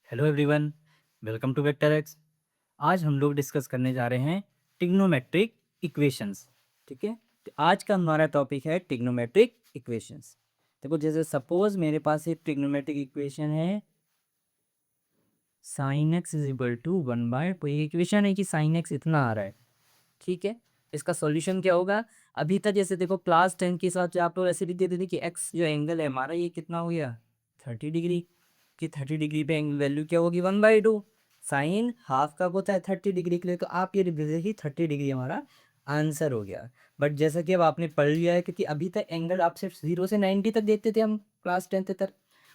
Hello everyone, welcome to Vector X. आज हम लोग डिस्कस करने जा रहे हैं ट्रिग्नोमेट्रिक इक्वेशंस। ठीक है, तो आज का हमारा टॉपिक है ट्रिग्नोमेट्रिक इक्वेशंस। देखो, जैसे सपोज मेरे पास एक ट्रिग्नोमेट्रिक इक्वेशन है, sine x is equal to 1/, कोई इक्वेशन है कि साइन एक्स इतना आ रहा है। ठीक है, इसका सॉल्यूशन क्या होगा? अभी तक जैसे देखो क्लास 10 के साथ आप लोग ऐसे भी देते थे कि एक्स जो एंगल है हमारा ये कितना हो गया, 30 डिग्री। कि 30 डिग्री पे वैल्यू क्या होगी, 1/2। साइन हाफ का होता है 30 डिग्री के लिए, तो आप ये देखिए 30 डिग्री हमारा आंसर हो गया। बट जैसा कि अब आपने पढ़ लिया है, क्योंकि अभी तक एंगल आप सिर्फ 0 से 90 तक देखते थे हम क्लास 10 तक।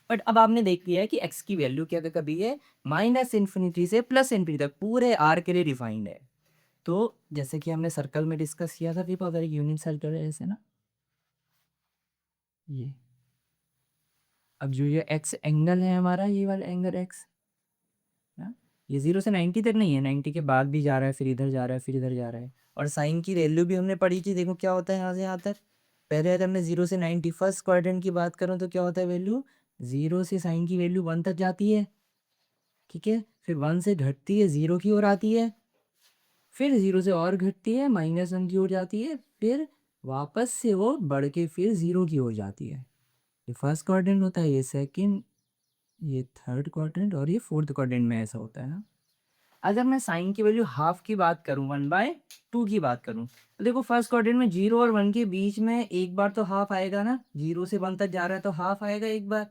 बट अब आपने देख लिया है कि एक्स की वैल्यू क्या कभी है -इन्फिनिटी से +इन्फिनिटी तक पूरे आर के लिए डिफाइंड है। तो जैसे कि हमने सर्कल में डिस्कस किया था, देखो अगर एक यूनिट सर्कल है ऐसे ना, ये अब जो ये एक्स एंगल है हमारा, ये वाला एंगल एक्स ना, ये 0 से 90 तक नहीं है, 90 के बाद भी जा रहा है, फिर इधर जा रहा है, फिर इधर जा रहा है। और साइन की वैल्यू भी हमने पढ़ी थी, देखो क्या होता है यहाँ से यहाँ तक। पहले अगर मैं 0 से 90 फर्स्ट क्वाड्रेंट की बात करूँ तो क्या होता है वैल्यू, 0 से साइन की वैल्यू 1 तक जाती है। ठीक है, फिर 1 से घटती है 0 की ओर आती है, फिर 0 से और घटती है -1 की ओर जाती है, फिर वापस से वो बढ़ के फिर 0 की ओर जाती है। ये फर्स्ट क्वाड्रेंट होता है, ये सेकंड, ये थर्ड क्वाड्रेंट और ये फोर्थ क्वाड्रेंट में ऐसा होता है ना। अगर मैं साइन की वैल्यू हाफ की बात करूं, 1/2 की बात करूं, तो देखो फर्स्ट क्वाड्रेंट में 0 और 1 के बीच में एक बार तो हाफ आएगा ना, 0 से 1 तक जा रहा है तो हाफ आएगा एक बार।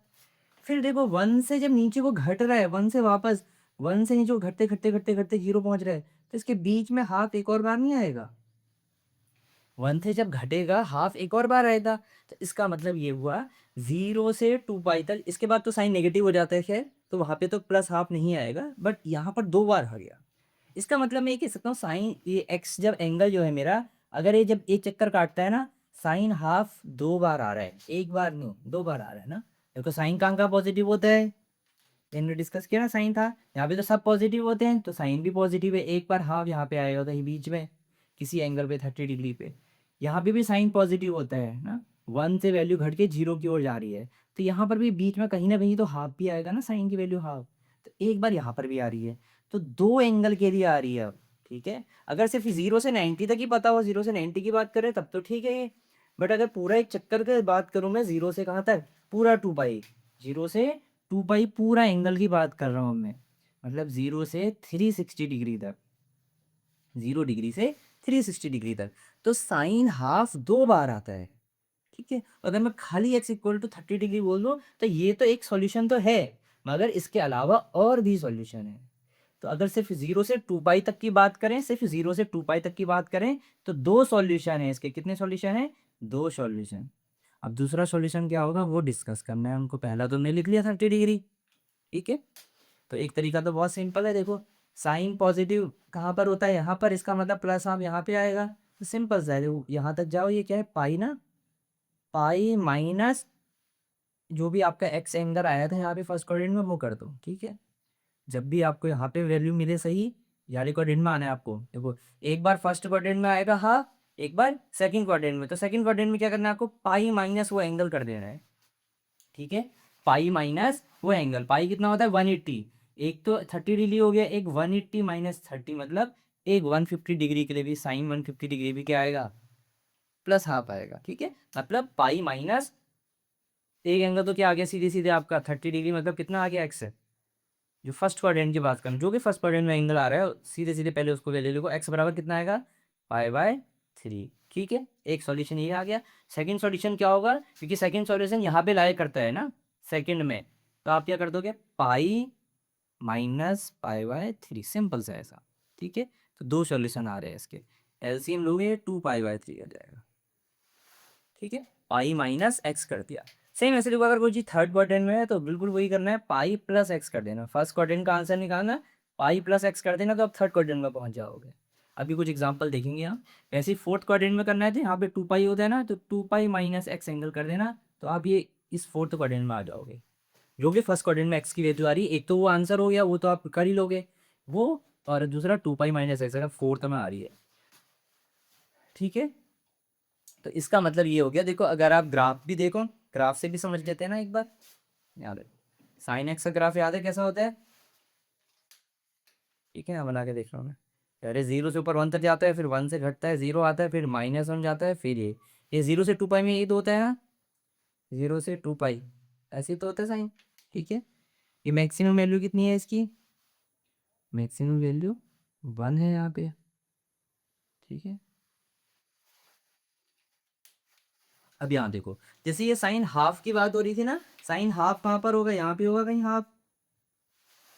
फिर देखो 1 से जब नीचे को घट रहा है, 1 से वापस, 1 से नीचे को घटते घटते घटते घटते 0 पहुंच रहा है, तो इसके बीच में हाफ एक और बार नहीं आएगा। 1 से जब घटेगा हाफ एक और बार आएगा, तो इसका मतलब ये हुआ 0 से 2 पाई तक। इसके बाद तो साइन नेगेटिव हो जाता है, खैर तो वहां पे तो प्लस हाफ नहीं आएगा, बट यहाँ पर 2 बार आ गया। इसका मतलब मैं ये कह सकता हूँ साइन ये एक्स जब एंगल जो है मेरा, अगर ये जब एक चक्कर काटता है ना, साइन हाफ 2 बार आ रहा है, एक बार नहीं 2 बार आ रहा है ना। देखो साइन कहाँ पॉजिटिव होता है, हमने डिस्कस किया ना, साइन था यहाँ पे तो सब पॉजिटिव होते हैं, तो साइन भी पॉजिटिव है, एक बार हाफ यहाँ पे आएगा होता है बीच में किसी एंगल पे 30 डिग्री पे। यहाँ पे भी साइन पॉजिटिव होता है ना, 1 से वैल्यू घट के 0 की ओर जा रही है, तो यहाँ पर भी बीच में कहीं ना कहीं तो हाफ भी आएगा ना, साइन की वैल्यू हाफ। तो एक बार यहाँ पर भी आ रही है, तो 2 एंगल के लिए आ रही है अब। ठीक है, अगर सिर्फ 0 से 90 तक ही पता हो, 0 से 90 की बात करें तब तो ठीक है ये। बट अगर पूरा एक चक्कर की बात करूँ मैं, 0 से कहाँ तक, पूरा 2 पाई, 0 से 2 पाई पूरा एंगल की बात कर रहा हूँ मैं, मतलब 0 से 360 डिग्री तक, 0 डिग्री से 360 डिग्री तक। तो साइन हाफ 2 बार आता है। ठीक है, अगर मैं खाली x इक्वल टू 30 डिग्री बोल दूँ तो ये तो एक सॉल्यूशन तो है, मगर इसके अलावा और भी सॉल्यूशन है। तो अगर सिर्फ 0 से 2 पाई तक की बात करें, सिर्फ 0 से 2 पाई तक की बात करें, तो 2 सॉल्यूशन है इसके। कितने सॉल्यूशन है, 2 सॉल्यूशन। अब दूसरा सॉल्यूशन क्या होगा वो डिस्कस करना है हमको, पहला तो हमने लिख लिया 30 डिग्री। ठीक है, तो एक तरीका तो बहुत सिंपल है, देखो साइन पॉजिटिव कहाँ पर होता है, यहाँ पर, इसका मतलब प्लस आप यहाँ पे आएगा, तो सिंपल सा है, देखो यहाँ तक जाओ, ये क्या है पाई ना, पाई माइनस जो भी आपका एक्स एंगल आया था यहाँ पे फर्स्ट क्वाड्रेंट में वो कर दो। ठीक है, जब भी आपको यहाँ पे वैल्यू मिले सही, यानी क्वाड्रेंट में आना है आपको। देखो एक बार फर्स्ट क्वाड्रेंट में आएगा हाँ, एक बार सेकंड क्वाड्रेंट में, तो सेकंड क्वाड्रेंट में क्या करना है आपको, पाई माइनस वो एंगल कर देना है। ठीक है, पाई माइनस वो एंगल, पाई कितना होता है 180, एक तो 30 डिग्री हो गया, एक 180 -30, मतलब एक 150 डिग्री के लिए भी साइन 150 डिग्री भी क्या आएगा, प्लस हाफ आएगा। ठीक है, मतलब पाई माइनस एक एंगल तो क्या आ गया सीधे सीधे आपका 30 डिग्री, मतलब कितना आ गया एक्स है, जो फर्स्ट क्वाड्रेंट की बात करें, जो कि फर्स्ट क्वाड्रेंट में एंगल आ रहा है सीधे सीधे पहले उसको वैल्यू लिखो, एक्स बराबर कितना आएगा, पाई/3। ठीक है, एक सॉल्यूशन ये आ गया। सेकंड सॉल्यूशन क्या होगा, क्योंकि सेकंड सॉल्यूशन यहाँ पे लाया करता है ना सेकंड में, तो आप क्या कर दोगे, पाई माइनस पाई/3, सिंपल सा ऐसा। ठीक है, तो 2 सॉल्यूशन आ रहे हैं इसके, एलसीएम लोगे 2 पाई/3 आ जाएगा। ठीक है, पाई माइनस एक्स कर दिया। सेम ऐसे देखो, अगर कोई चीज थर्ड क्वाड्रेंट में है तो बिल्कुल वही करना है, पाई प्लस एक्स कर देना। फर्स्ट क्वाड्रेंट का आंसर निकालना, पाई प्लस एक्स कर देना, तो आप थर्ड क्वाड्रेंट में पहुंच जाओगे। अभी कुछ एग्जांपल देखेंगे हम। ऐसे ही फोर्थ क्वाड्रेंट में करना है, तो यहाँ पे 2 पाई होता है ना, तो 2 पाई माइनस एक्स एंगल कर देना, तो आप ये इस फोर्थ क्वाड्रेंट में आ जाओगे। जो कि फर्स्ट क्वाड्रेंट में एक्स की वैल्यू आ रही है, एक तो वो आंसर हो गया, वो तो आप कर ही लोगे वो, और दूसरा 2 पाई माइनस एक्स फोर्थ में आ रही है। ठीक है, तो इसका मतलब ये हो गया, देखो अगर आप ग्राफ भी देखो, ग्राफ से भी समझ लेते हैं ना एक बार, याद है साइन एक्स का ग्राफ याद है कैसा होता है, ठीक है, बना के देख रहा हूँ मैं। अरे जीरो से ऊपर वन तक जाता है, फिर वन से घटता है, जीरो आता है, फिर माइनस वन जाता है, फिर ये जीरो से टू पाई में ये तो होता है ना, जीरो से टू पाई ऐसे तो होता है साइन। ठीक है, ये मैक्सिमम वैल्यू कितनी है इसकी, मैक्सिमम वैल्यू वन है यहाँ पे। ठीक है, अब यहाँ देखो, जैसे ये साइन हाफ की बात हो रही थी ना, साइन हाफ कहाँ पर होगा, यहाँ पे होगा कहीं half.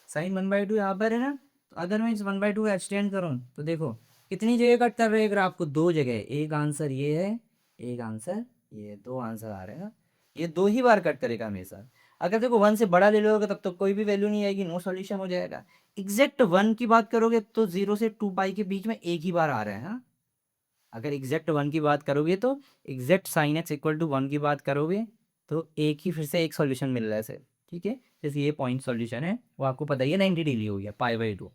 Sine one by two यहाँ पर है ना, तो अगर मैं इस वन बाई टू एक्सटेंड करूँ तो देखो कितनी जगह कट कर रहे हैं ग्राफ को, दो जगह। एक आंसर ये है, एक आंसर ये, दो आंसर आ रहे हैं ना, ये दो ही बार कट करेगा हमेशा। अगर देखो वन से बड़ा ले लोगे तब तो कोई भी वैल्यू नहीं आएगी, नो सॉल्यूशन हो जाएगा। एग्जैक्ट वन की बात करोगे तो जीरो से टू पाई के बीच में एक ही बार आ रहा है, हाँ। अगर एग्जैक्ट वन की बात करोगे तो exact sine x equal to one की बात करोगे तो एक ही फिर से एक सॉल्यूशन मिल रहा है सर। ठीक है, जैसे ये पॉइंट सॉल्यूशन है वो आपको पता ही है 90 डिग्री हो गया पाई बाई टू।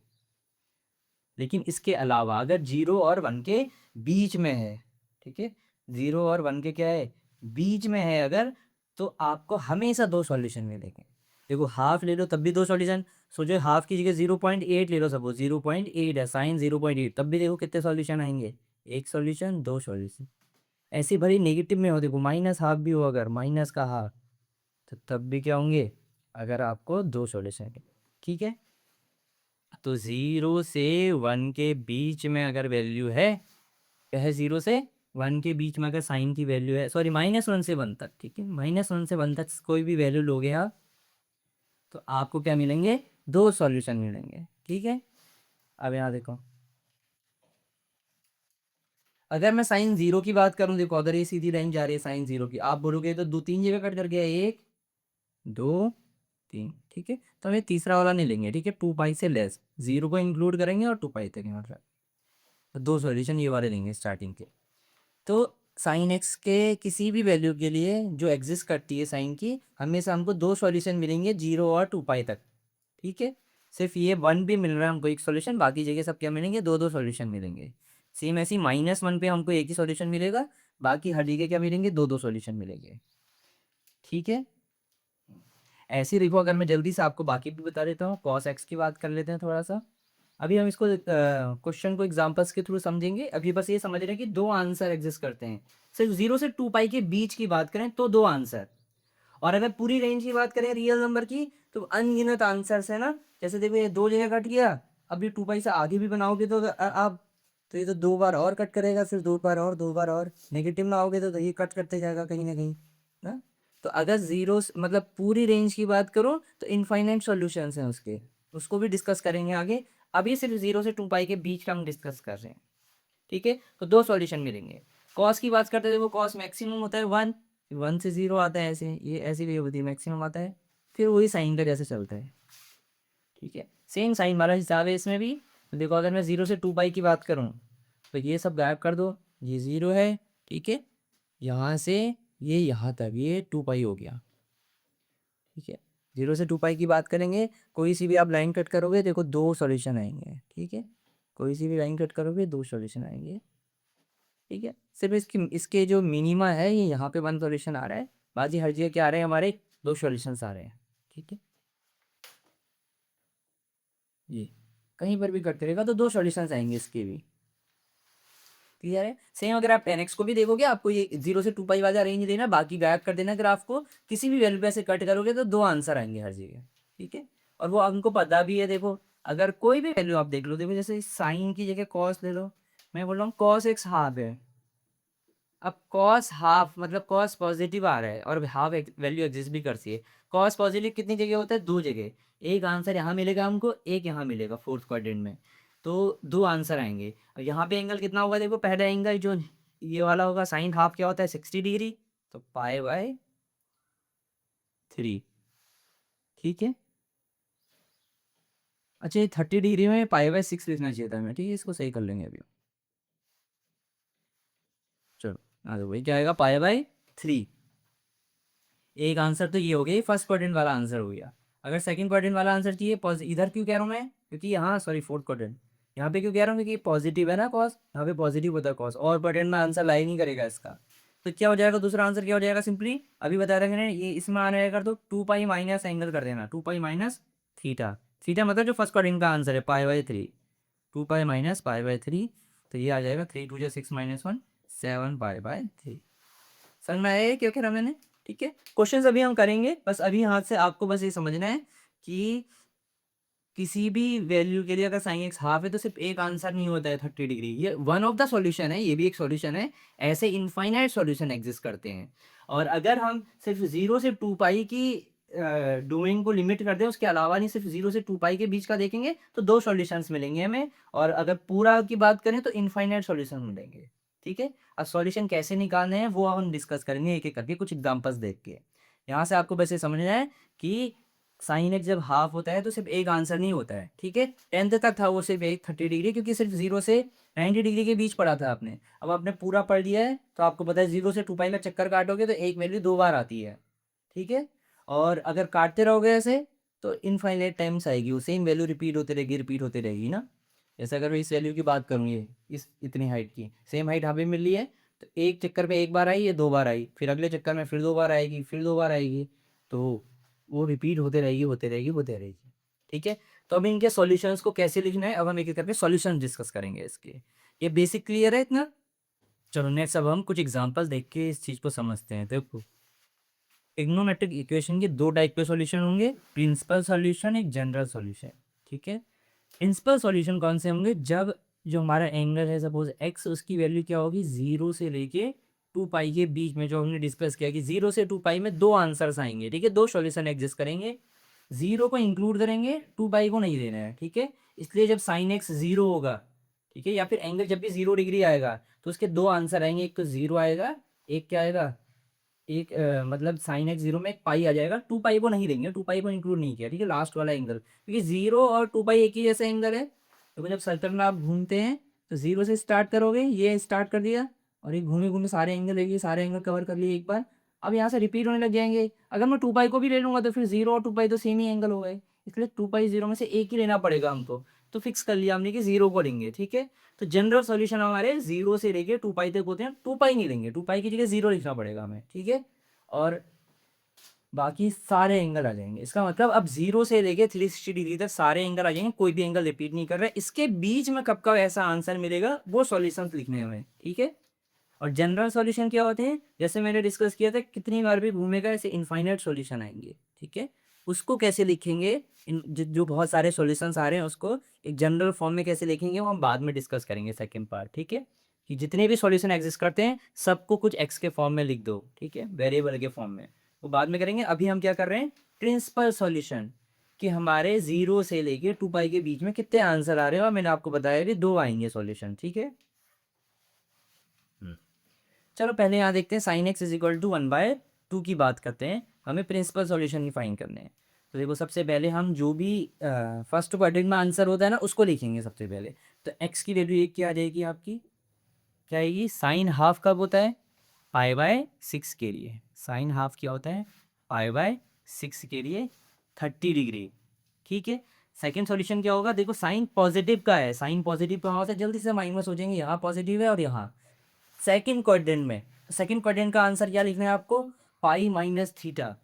लेकिन इसके अलावा अगर जीरो और वन के बीच में है, ठीक है, जीरो और वन के क्या है, बीच में है अगर, तो आपको हमेशा दो सॉल्यूशन मिलेंगे। देखो हाफ ले लो तब भी दो सॉल्यूशन, सोचो हाफ की जगह 0.8 ले लो, सपोज 0.8 है साइन 0.8, तब भी देखो कितने सॉल्यूशन आएंगे, एक सॉल्यूशन, दो सॉल्यूशन। ऐसे भले नेगेटिव में हो, देखो माइनस हाफ भी हो, अगर माइनस का हाफ, तो तब भी क्या होंगे, अगर आपको दो सॉल्यूशन। ठीक है, तो जीरो से वन के बीच में अगर वैल्यू है, क्या है, जीरो से वन के बीच में अगर साइन की वैल्यू है, सॉरी माइनस वन से वन तक, ठीक है, माइनस वन से वन तक कोई भी वैल्यू लोगे आप, तो आपको क्या मिलेंगे, दो सॉल्यूशन मिलेंगे। ठीक है, अब यहाँ देखो, अगर मैं साइन जीरो की बात करूं, देखो अगर ये सीधी लाइन जा रही है साइन जीरो की, आप बोलोगे तो दो तीन जगह कट कर गया, एक दो तीन। ठीक है, तो हमें तीसरा वाला नहीं लेंगे, ठीक है, टू पाई से लेस, जीरो को इंक्लूड करेंगे और टू पाई तक, मतलब तो दो सॉल्यूशन ये वाले लेंगे स्टार्टिंग के। तो साइन एक्स के किसी भी वैल्यू के लिए जो एग्जिस्ट करती है साइन की, हमेशा हमको दो सॉल्यूशन मिलेंगे, जीरो और टू पाई तक। ठीक है, सिर्फ ये वन भी मिल रहा है हमको एक सॉल्यूशन, बाकी जगह सब क्या मिलेंगे, दो दो सॉल्यूशन मिलेंगे। सेम ऐसी माइनस वन पे हमको एक ही सॉल्यूशन मिलेगा, बाकी हर जगह क्या मिलेंगे, दो दो सॉल्यूशन मिलेंगे। ठीक है, ऐसे ही देखो, अगर मैं जल्दी से आपको बाकी भी बता देता हूँ, कॉस एक्स की बात कर लेते हैं थोड़ा सा। अभी हम इसको क्वेश्चन को एग्जांपल्स के थ्रू समझेंगे, अभी बस ये समझ रहे हैं कि दो आंसर एग्जिस्ट करते हैं। सिर्फ जीरो से टू पाई के बीच की बात करें तो दो आंसर, और अगर पूरी रेंज की बात करें रियल नंबर की तो अनगिनत आंसर्स है ना। जैसे देखो ये दो जगह कट गया, अब ये टू पाई से आगे भी बनाओगे तो आप, तो ये तो दो बार और कट करेगा, फिर दो बार और, दो बार और, नेगेटिव में आओगे तो ये कट करते जाएगा कहीं ना कहीं ना। तो अगर जीरो मतलब पूरी रेंज की बात करूं तो इनफाइनाइट सॉल्यूशंस हैं उसके, उसको भी डिस्कस करेंगे आगे। अभी सिर्फ जीरो से टू पाई के बीच का हम डिस्कस कर रहे हैं। ठीक है, तो दो सॉल्यूशन मिलेंगे। कॉस की बात करते हैं, देखो कॉस मैक्सिमम होता है वन, वन से जीरो आता है, ऐसे ये ऐसी वेव होती है, मैक्सिमम आता है, फिर वही साइन का जैसे चलता है। ठीक है, सेम साइन वाला हिसाब है इसमें भी। तो देखो अगर मैं जीरो से टू पाई की बात करूँ तो ये सब गायब कर दो, ये जीरो है, ठीक है, यहाँ से ये यहाँ तक ये टू पाई हो गया। ठीक है, जीरो से टू पाई की बात करेंगे, कोई सी भी आप लाइन कट करोगे देखो दो सॉल्यूशन आएंगे। ठीक है, कोई सी भी लाइन कट करोगे दो सॉल्यूशन आएंगे। ठीक है, सिर्फ इसकी इसके जो मिनिमा है ये यहाँ पे वन सॉल्यूशन आ रहा है, बाकी हर जगह क्या आ रहे हैं, हमारे दो सॉल्यूशन आ रहे हैं। ठीक है, ये कहीं पर भी कट करेगा तो दो सॉल्यूशंस आएंगे इसके भी। क्लियर है, सेम अगर आप 10x को भी देखोगे, आपको ये जीरो से टू पाई वाला रेंज देना, बाकी गायब कर देना ग्राफ को, किसी भी वैल्यू पे से कट करोगे तो दो आंसर आएंगे हर जगह। ठीक है, और वो हमको पता भी है, देखो अगर कोई भी वैल्यू आप देख लो, देखो जैसे साइन की जगह कॉस ले लो, मैं बोल रहा हूँ कॉस एक्स हाफ है, अब कॉस हाफ मतलब कॉस पॉजिटिव आ रहा है और हाफ वैल्यू एग्जिस्ट भी करती है। कॉस पॉजिटिव कितनी जगह होता है, दो जगह, एक आंसर यहाँ मिलेगा हमको, एक यहाँ मिलेगा फोर्थ क्वाड्रेंट में, तो दो आंसर आएंगे। और यहाँ पे एंगल कितना होगा, देखो पहला एंगल जो ये वाला होगा, साइन हाफ क्या होता है 60 डिग्री, तो पाई बाय थ्री। ठीक है, अच्छा ये 30 डिग्री में पाई बाय सिक्स लिखना चाहिए था मैं, ठीक है, इसको सही कर लेंगे अभी। चलो, तो वही क्या आएगा, पाई बाय थ्री। एक आंसर तो ये हो गया, फर्स्ट क्वाड्रेंट वाला आंसर हो गया। अगर सेकंड क्वाड्रेंट वाला आंसर चाहिए, इधर क्यों कह रहा हूँ मैं, क्योंकि यहाँ सॉरी फोर्थ क्वाड्रेंट, यहाँ पे क्यों कह रहा हूँ, क्योंकि पॉजिटिव है ना कॉस, यहाँ पे पॉजिटिव होता है कॉस, और क्वाड्रेंट में आंसर लाई नहीं करेगा इसका। तो क्या हो जाएगा, दूसरा आंसर क्या हो जाएगा, सिंपली अभी बता रहे हैं ये इसमें आने अगर तो टू पाई माइनस एंगल कर देना, two pi minus theta, theta मतलब जो फर्स्ट क्वाड्रेंट का आंसर है पाई/3, 2 पाई माइनस पाई/3, तो ये आ जाएगा 3 2 6 माइनस 1 7 पाई/3। समझ में आया ये क्यों करा मैंने? ठीक है, क्वेश्चंस अभी हम करेंगे, बस अभी हाथ से आपको बस ये समझना है कि किसी भी वैल्यू के लिए अगर साइन एक्स हाफ है तो सिर्फ एक आंसर नहीं होता है 30 डिग्री, ये वन ऑफ द सॉल्यूशन है, ये भी एक सॉल्यूशन है। ऐसे इनफाइनाइट सॉल्यूशन एग्जिस्ट करते हैं। और अगर हम सिर्फ 0 से 2 पाई की डोमेन को लिमिट कर दें, उसके अलावा नहीं सिर्फ 0 से 2 पाई के बीच का देखेंगे तो दो सॉल्यूशंस मिलेंगे हमें। और अगर पूरा की बात करें तो इनफाइनाइट सॉल्यूशन मिलेंगे। ठीक है, अब सॉल्यूशन कैसे निकालने हैं वो हम डिस्कस करेंगे एक एक करके कुछ एग्जांपल्स देख के। यहाँ से आपको बस ये समझना है कि साइन एक्स जब हाफ होता है तो सिर्फ एक आंसर नहीं होता है। ठीक है, 10th तक था वो सिर्फ एक 30 डिग्री, क्योंकि सिर्फ 0 से 90 डिग्री के बीच पढ़ा था आपने। अब आपने पूरा पढ़ लिया है तो आपको पता है 0 से 2 पाई में चक्कर काटोगे तो एक वैल्यू 2 बार आती है। ठीक है, और अगर काटते रहोगे ऐसे तो इनफाइनाइट टाइम्स आएगी, वो सेम वैल्यू रिपीट होते रहेगी ना। जैसे अगर मैं इस वैल्यू की बात करूँ, ये इस इतनी हाइट की सेम हाइट हमें मिल रही है, तो एक चक्कर में एक बार आई, ये 2 बार आई, फिर अगले चक्कर में फिर 2 बार आएगी, फिर 2 बार आएगी, तो वो रिपीट होते रहेगी होते रहेगी होते रहेगी। ठीक है, तो अब इनके सॉल्यूशंस को कैसे लिखना है अब हम एक एक करके सॉल्यूशन डिस्कस करेंगे इसके। ये बेसिक क्लियर है इतना? चलो नेक्स्ट अब हम कुछ एग्जांपल देख के इस चीज़ को समझते हैं। देखो, ट्रिग्नोमेट्रिक इक्वेशन के दो टाइप के सॉल्यूशन होंगे, प्रिंसिपल सॉल्यूशन, एक जनरल सॉल्यूशन। ठीक है, प्रिंसिपल सॉल्यूशन कौन से होंगे? जब जो हमारा एंगल है सपोज एक्स, उसकी वैल्यू क्या होगी 0 से लेके 2 पाई के बीच में, जो हमने डिस्कस किया कि 0 से 2 पाई में दो आंसर्स आएंगे। ठीक है, दो सॉल्यूशन एग्जिस्ट करेंगे, 0 को इंक्लूड करेंगे, 2 पाई को नहीं देना है। ठीक है, इसलिए जब साइन एक्स 0 होगा, ठीक है, या फिर एंगल जब भी 0 डिग्री आएगा तो उसके दो आंसर आएंगे, एक तो 0 आएगा, एक क्या आएगा, एक मतलब साइन एक्स 0 में एक पाई आ जाएगा, 2 पाई को नहीं देंगे, 2 पाई को इंक्लूड नहीं किया। ठीक है, लास्ट वाला एंगल, क्योंकि 0 और 2 पाई एक ही जैसा एंगल है। तो जब सर्कल में आप घूमते हैं तो 0 से स्टार्ट करोगे, ये स्टार्ट कर दिया, और ये घूमे घूमे सारे एंगल लेके सारे एंगल कवर कर लिए एक बार। अब यहाँ से रिपीट होने लग जाएंगे, अगर मैं 2 पाई को भी ले लूंगा तो फिर 0 और 2 पाई तो सेम ही एंगल हो गए, इसलिए 2 पाई 0 में से एक ही लेना पड़ेगा हमको। तो फिक्स कर लिया हमने कि 0 को लेंगे। ठीक है, तो जनरल सॉल्यूशन हमारे 0 से लेके 2 पाई तक होते हैं, 2 पाई नहीं लेंगे, 2 पाई की जगह 0 लिखना पड़ेगा हमें। ठीक है, और बाकी सारे एंगल आ जाएंगे। इसका मतलब अब 0 से लेके 360 डिग्री तक सारे एंगल आ जाएंगे, कोई भी एंगल रिपीट नहीं कर रहा है। इसके बीच में कब कब ऐसा आंसर मिलेगा वो सॉल्यूशंस लिखने हैं हमें। ठीक है, और जनरल सॉल्यूशन क्या होते हैं, जैसे मैंने डिस्कस किया था, कितनी बार भी घूमेगा ऐसे इनफाइनाइट सॉल्यूशन आएंगे। ठीक है, उसको कैसे लिखेंगे, जो बहुत सारे सॉल्यूशंस आ रहे हैं उसको एक जनरल फॉर्म में कैसे लिखेंगे वो हम बाद में डिस्कस करेंगे सेकंड पार्ट। ठीक है, कि जितने भी सॉल्यूशन एग्जिस्ट करते हैं सबको कुछ एक्स के फॉर्म में लिख दो। ठीक है, वेरिएबल के फॉर्म में, वो बाद में करेंगे। अभी हम क्या कर रहे हैं, प्रिंसिपल सॉल्यूशन, कि हमारे 0 से लेके 2 पाई के बीच में कितने आंसर आ रहे हैं, और मैंने आपको बताया कि दो आएंगे सॉल्यूशन। ठीक है, चलो पहले यहाँ देखते हैं, sine x is equal to 1/2 की बात करते हैं, हमें प्रिंसिपल सॉल्यूशन ही फाइंड करने हैं। तो देखो, सबसे पहले हम जो भी फर्स्ट क्वाड्रेंट में आंसर होता है ना उसको लिखेंगे सबसे पहले। तो एक्स की वैल्यू एक क्या आ जाएगी आपकी, क्या आएगी, साइन हाफ कब होता है, पाई/6 के लिए। साइन हाफ क्या होता है, पाई/6 के लिए 30 डिग्री। ठीक है, सेकेंड सॉल्यूशन क्या होगा, देखो साइन पॉजिटिव का है, साइन पॉजिटिव कहाँ होता है, जल्दी से माइनस हो जाएंगे, यहाँ पॉजिटिव है और यहाँ सेकंड क्वाड्रेंट में। तो सेकंड क्वाड्रेंट का आंसर क्या लिखना है आपको, पाई-थीटा।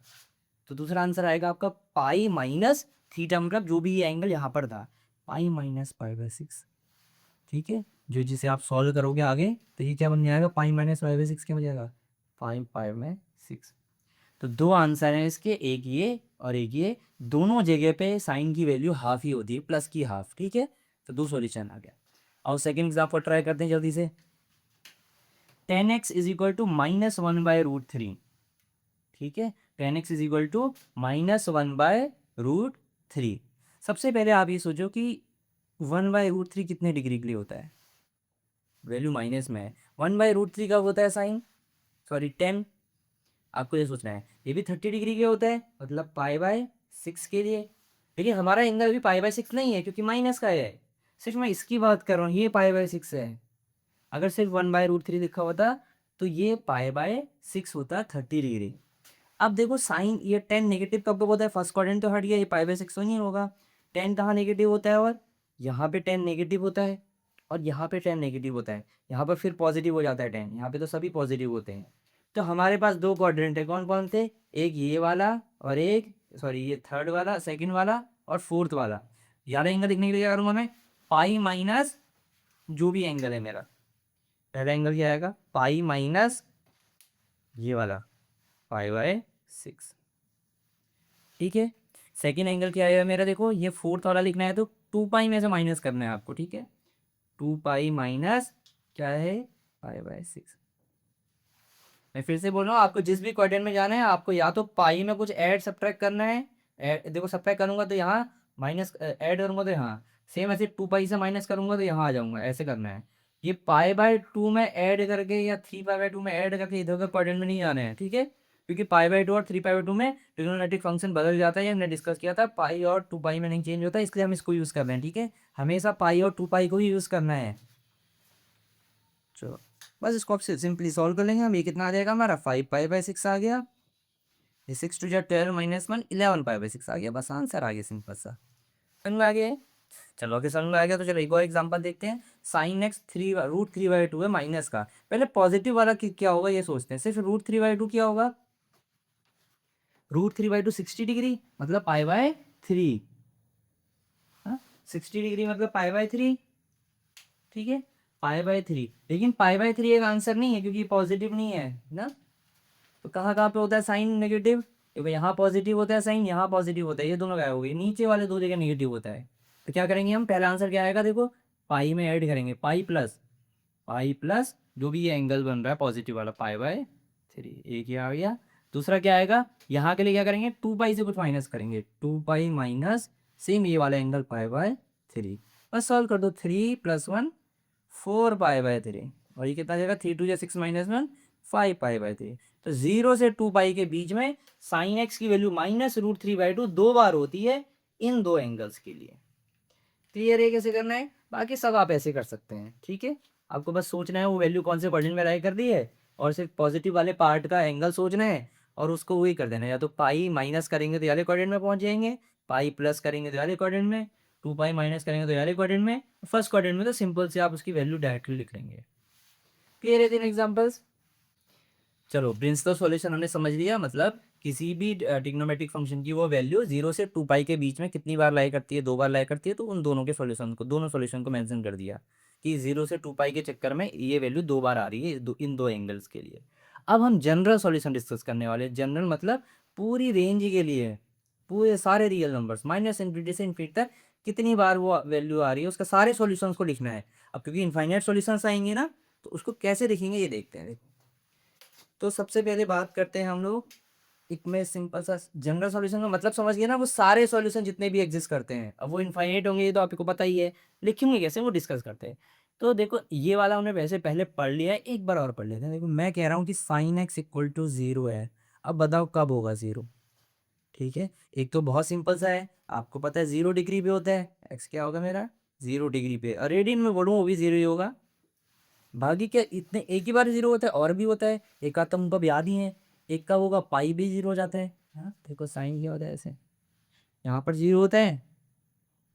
तो दूसरा आंसर आएगा आपका पाई-थीटा, मतलब जो भी ये एंगल यहाँ पर था, पाई-पाई/6। ठीक है, जो जिसे आप सॉल्व करोगे आगे तो ये क्या बन जाएगा, पाई-पाई/6 क्या बन जाएगा, पाई-पाई/6। तो दो आंसर हैं इसके, एक ये और एक ये। दोनों जगह पे साइन की वैल्यू हाफ ही होती है, प्लस की हाफ। ठीक है, तो दो सॉल्यूशन आ गया। और सेकंड एग्जाम्पल ट्राई करते हैं जल्दी से। 10x is equal to -1/√3। ठीक है, 10x इज इक्वल टू -1/√3। सबसे पहले आप ये सोचो कि 1/√3 कितने डिग्री के लिए होता है, वैल्यू माइनस में है। 1/√3 कब होता है साइन, सॉरी 10, आपको ये सोचना है। ये भी 30 डिग्री के होता है, मतलब पाई/6 के लिए। लेकिन हमारा एंगल भी पाई/6 नहीं है क्योंकि माइनस का है, सिर्फ मैं इसकी बात कर रहा हूँ, ये पाई/6 है। अगर सिर्फ 1/√3 लिखा होता तो ये पाई/6 होता 30 डिग्री। अब देखो साइन, ये 10 नेगेटिव कब कब होता है, फर्स्ट क्वाड्रेंट तो हट गया, ये पाई/6 तो नहीं होगा। 10 कहाँ नेगेटिव होता है, और यहाँ पे 10 नेगेटिव होता है, और यहाँ पे 10 नेगेटिव होता है, यहाँ पर फिर पॉजिटिव हो जाता है 10, यहाँ पे तो सभी पॉजिटिव होते हैं। तो हमारे पास दो क्वाड्रेंट है, कौन कौन थे, एक ये वाला और एक, सॉरी ये थर्ड वाला, सेकंड वाला और फोर्थ वाला, ये वाला एंगल देखने के लिए क्या करूँगा मैं, पाई माइनस जो भी एंगल है मेरा, पहला एंगल क्या आएगा, पाई माइनस ये वाला 5/6, ठीक है। सेकेंड एंगल क्या आएगा मेरा, देखो ये फोर्थ वाला लिखना है तो 2 पाई में से माइनस करना है आपको, ठीक है। 2 पाई माइनस क्या है, 5/6। मैं फिर से बोल रहा हूँ, आपको जिस भी क्वाड्रेंट में जाना है आपको या तो पाई में कुछ ऐड सब्ट्रैक्ट करना है, देखो सब्ट्रैक्ट करूंगा तो यहाँ माइनस, ऐड करूंगा तो यहाँ, सेम ऐसे 2 पाई से माइनस करूंगा तो यहाँ आ जाऊंगा, ऐसे करना है। ये पाई/2 में ऐड करके या 3 पाई/2 में ऐड करके इधर उधर क्वाड्रेंट में नहीं जाना है, ठीक है, क्योंकि पाई/2 और 3 पाई/2 में ट्रिग्नोमेट्रिक फंक्शन बदल जाता है, ये हमने डिस्कस किया था, पाई और 2 पाई में नहीं चेंज होता, इसलिए हम इसको यूज़ कर रहे हैं, ठीक है। हमेशा पाई और 2 पाई को ही यूज़ करना है। चलो बस इसको आप सिंपली सॉल्व कर लेंगे हम, ये कितना आ जाएगा हमारा, 5 पाई/6 आ गया, ये 6 × 2 = 12 - 1 11 पाई/6 आ गया, बस आंसर आ गया, सिंपल सा। समझ में आ गया है? चलो ओके, समझ में आ गया तो चलो एक और एग्जांपल देखते हैं। साइन एक्स √3/2 है माइनस का, पहले पॉजिटिव वाला क्या होगा ये सोचते हैं, सिर्फ √3/2 क्या होगा, √3/2 60 डिग्री मतलब पाई/3, 60 डिग्री मतलब पाई/3, ठीक है, पाई/3। लेकिन पाई/3 एक आंसर नहीं है क्योंकि पॉजिटिव नहीं है ना, तो कहाँ कहाँ पे होता है साइन नेगेटिव, क्योंकि यहाँ पॉजिटिव होता है साइन, यहाँ पॉजिटिव होता है, ये दोनों गायब हो गए, नीचे वाले दो जगह नेगेटिव होता है। तो क्या करेंगे हम, पहला आंसर क्या आएगा, देखो पाई में ऐड करेंगे, पाई प्लस जो भी ये एंगल बन रहा है पॉजिटिव वाला, पाई/3, एक ये आ गया। दूसरा क्या आएगा, यहाँ के लिए क्या करेंगे, 2 पाई से कुछ माइनस करेंगे, 2 पाई माइनस सेम ये वाला एंगल पाई/3, बस सॉल्व कर दो, 3 + 1 4 पाई/3, और ये कितना आ जाएगा, 3×2 = 6 - 1 5 पाई/3। तो 0 से 2 पाई के बीच में साइन एक्स की वैल्यू -√3/2 दो बार होती है इन दो एंगल्स के लिए। क्लियर है कैसे करना है, बाकी सब आप ऐसे कर सकते हैं, ठीक है। आपको बस सोचना है वो वैल्यू कौन से क्वाड्रेंट में राइट कर दी है, और सिर्फ पॉजिटिव वाले पार्ट का एंगल सोचना है और उसको वही कर देना है, या तो पाई माइनस करेंगे तो ये वाले क्वाड्रेंट में पहुंच जाएंगे, पाई प्लस करेंगे तो ये वाले क्वाड्रेंट में, 2 पाई माइनस करेंगे तो ये वाले क्वाड्रेंट में, फर्स्ट क्वाड्रेंट में तो सिंपल से आप उसकी वैल्यू डायरेक्टली लिख लेंगे। क्लियर है तीन एग्जाम्पल्स। चलो प्रिंसिपल सॉल्यूशन हमने समझ लिया, मतलब किसी भी ट्रिग्नोमेट्रिक फंक्शन की वो वैल्यू 0 से 2 पाई के बीच में कितनी बार लाई करती है, दो बार लाई करती है, तो उन दोनों के सॉल्यूशन को, दोनों सॉल्यूशन को मेंशन कर दिया कि 0 से 2 पाई के चक्कर में ये वैल्यू दो बार आ रही है इन दो एंगल्स के लिए। अब हम जनरल सॉल्यूशन डिस्कस करने वाले हैं, जनरल मतलब पूरी रेंज के लिए, पूरे सारे रियल नंबर्स -इनफिनिटी से इनफिनिटी तक कितनी बार वो वैल्यू आ रही है उसका सारे सॉल्यूशंस को लिखना है। अब क्योंकि इनफाइनाइट सॉल्यूशंस आएंगे ना, तो उसको कैसे लिखेंगे ये देखते हैं। तो सबसे पहले बात करते हैं हम लोग, एक में सिंपल सा जनरल सॉल्यूशन का मतलब समझ गया ना, वो सारे सॉल्यूशन जितने भी एग्जिस्ट करते हैं, अब वो इनफाइनाइट होंगे ये तो आपको पता ही है, लिखेंगे कैसे वो डिस्कस करते हैं। तो देखो ये वाला हमने वैसे पहले पढ़ लिया है, एक बार और पढ़ लेते हैं। देखो मैं कह रहा हूँ कि साइन एक्स इक्वल टू 0 है, अब बताओ कब होगा 0, ठीक है। एक तो बहुत सिंपल सा है, आपको पता है 0 डिग्री पे होता है, एक्स क्या होगा मेरा 0 डिग्री पे, और रेडियन में बोलूँ वो भी 0 ही होगा। बाकी क्या इतने एक ही बार 0 होता है, और भी होता है, एक आध तो मुझको अब याद ही है, एक का होगा पाई भी 0 हो जाता है, हाँ देखो साइन क्या होता है ऐसे, यहाँ पर 0 होता है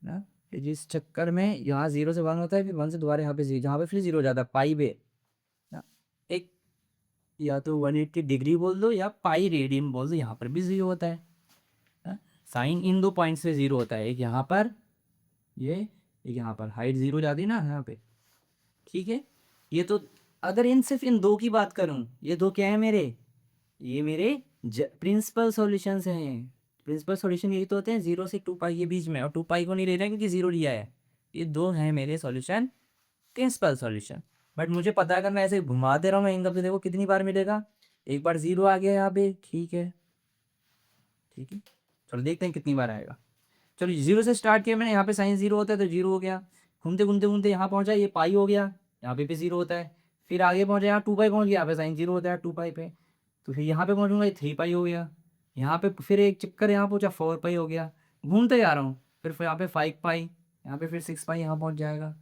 ना, फिर जिस चक्कर में यहाँ 0 से 1 होता है, फिर 1 से दोबारा यहाँ पे 0, जहाँ पे फिर 0 हो जाता है पाई बे ना, एक या तो 180 डिग्री बोल दो या पाई रेडियन बोल दो, यहाँ पर भी 0 होता है ना? साइन इन दो पॉइंट से 0 होता है, एक यहाँ पर ये, एक यहाँ पर, हाइट 0 हो जाती है ना यहाँ पे, ठीक है। ये तो अगर इन सिर्फ इन दो की बात करूं, ये दो क्या है मेरे, ये मेरे प्रिंसिपल सॉल्यूशंस हैं। प्रिंसिपल सॉल्यूशन यही तो होते हैं 0 से 2 पाई के बीच में, और 2 पाई को नहीं ले रहे हैं क्योंकि 0 लिया है, ये दो हैं मेरे सॉल्यूशन, प्रिंसिपल सॉल्यूशन। बट मुझे पता है अगर मैं ऐसे घुमा दे रहा हूँ एंगल पे, देखो कितनी बार मिलेगा, एक बार 0 आ गया यहाँ पे, ठीक है, ठीक है। चलो देखते हैं कितनी बार आएगा। चलो 0 से स्टार्ट किया मैंने, यहाँ पे साइन 0 होता है तो 0 हो गया, घूमते घूमते घूमते यहाँ पहुंचा, ये पाई हो गया, यहाँ पे भी 0 होता है, फिर आगे पहुंचा यहाँ 2 पाई पहुंच गया, यहाँ पे साइन 0 होता है 2 पाई पे, तो फिर यहाँ पे पहुंचूंगा ये 3 पाई हो गया, यहाँ पे फिर एक चक्कर यहाँ पहुंचा 4 पाई हो गया, घूमते जा रहा हूँ, फिर यहाँ पे 5 पाई, यहाँ पे फिर 6 पाई यहाँ पहुंच जाएगा।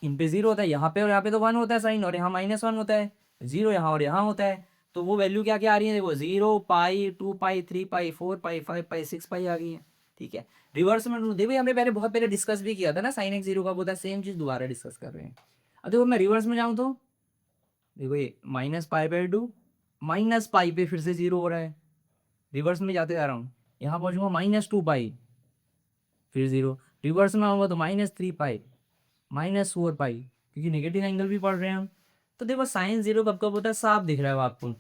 इन पे 0 होता है यहाँ पे, और यहाँ पे तो 1 होता है साइन, और यहाँ -1 होता है, 0 यहाँ और यहाँ होता है, तो वो वैल्यू क्या क्या आ रही है देखो, 0 पाई 2 पाई 3 पाई 4 पाई 5 पाई 6 पाई आ गई है, ठीक है। रिवर्स में ढूंढ, देखो हमने पहले बहुत पहले डिस्कस भी किया था ना साइन एक्स 0 का, होता है सेम चीज दोबारा डिस्कस कर रहे हैं। अब देखो मैं रिवर्स में जाऊँ तो देखो ये -पाई/2 -पाई पे फिर से 0 हो रहा है, रिवर्स में जाते जा रहा हूँ, यहाँ पहुँचूंगा -2 पाई, फिर 0, रिवर्स में होगा तो -3 पाई -4 पाई, क्योंकि नेगेटिव एंगल भी पढ़ रहे हैं हम। तो देखो साइन 0 कब कब होता है, साफ दिख रहा है वो आपको,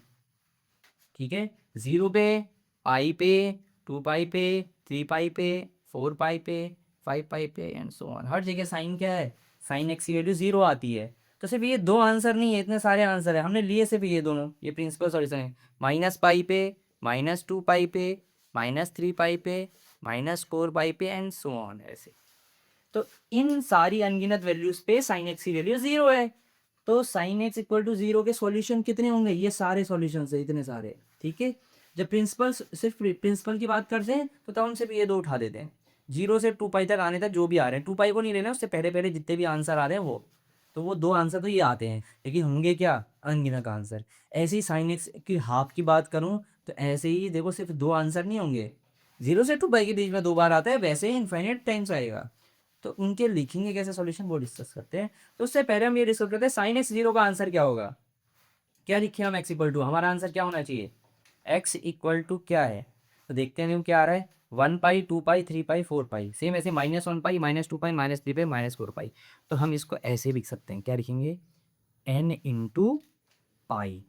ठीक है। 0 पे, पाई पे, 2 पाई पे, 3 पाई पे, 4 पाई पे, 5 पाई पे एंड सो ऑन, हर जगह साइन क्या है, साइन एक्स की वैल्यू 0 आती है। तो सिर्फ ये दो आंसर नहीं है, इतने सारे आंसर है, हमने लिए सिर्फ ये दोनों, ये प्रिंसिपल सॉल्यूशन है। -पाई पे, -2 पाई पे, -3 पाई पे, -4 पाई पे एंड सो ऑन ऐसे। तो इन सारी अनगिनत वैल्यूज पे साइन एक्स की वैल्यू 0 है। तो साइन एक्स इक्वल टू 0 के सॉल्यूशन कितने होंगे, ये सारे सॉल्यूशन है, इतने सारे, ठीक है। जब प्रिंसिपल सिर्फ प्रिंसिपल की बात करते हैं तो तब हम सिर्फ ये दो उठा देते हैं, 0 से 2 पाई तक आने तक जो भी आ रहे हैं, 2 पाई को नहीं लेना, उससे पहले पहले जितने भी आंसर आ रहे हैं वो, तो वो दो आंसर तो ये आते हैं, लेकिन होंगे क्या, अनगिनत आंसर। ऐसे ही साइन एक्स की हाफ की बात करूँ तो ऐसे ही देखो, सिर्फ दो आंसर नहीं होंगे, 0 से 2 पाई के बीच में 2 बार आता है, वैसे ही इन्फाइनेट टाइम्स आएगा। तो उनके लिखेंगे कैसे सॉल्यूशन, वो डिस्कस करते हैं। तो उससे पहले हम ये डिस्कस करते हैं साइन एक्स 0 का आंसर क्या होगा। क्या लिखे हम, एक्स इक्वल टू, हमारा आंसर क्या होना चाहिए, एक्स इक्वल टू क्या है, तो देखते हैं क्या आ रहा है, 1 पाई, 2 पाई, 3 पाई, 4 पाई, सेम ऐसे -1 पाई, -2 पाई, -3 पाई, -4 पाई। तो हम इसको ऐसे लिख सकते हैं, क्या लिखेंगे, n इंटू पाई,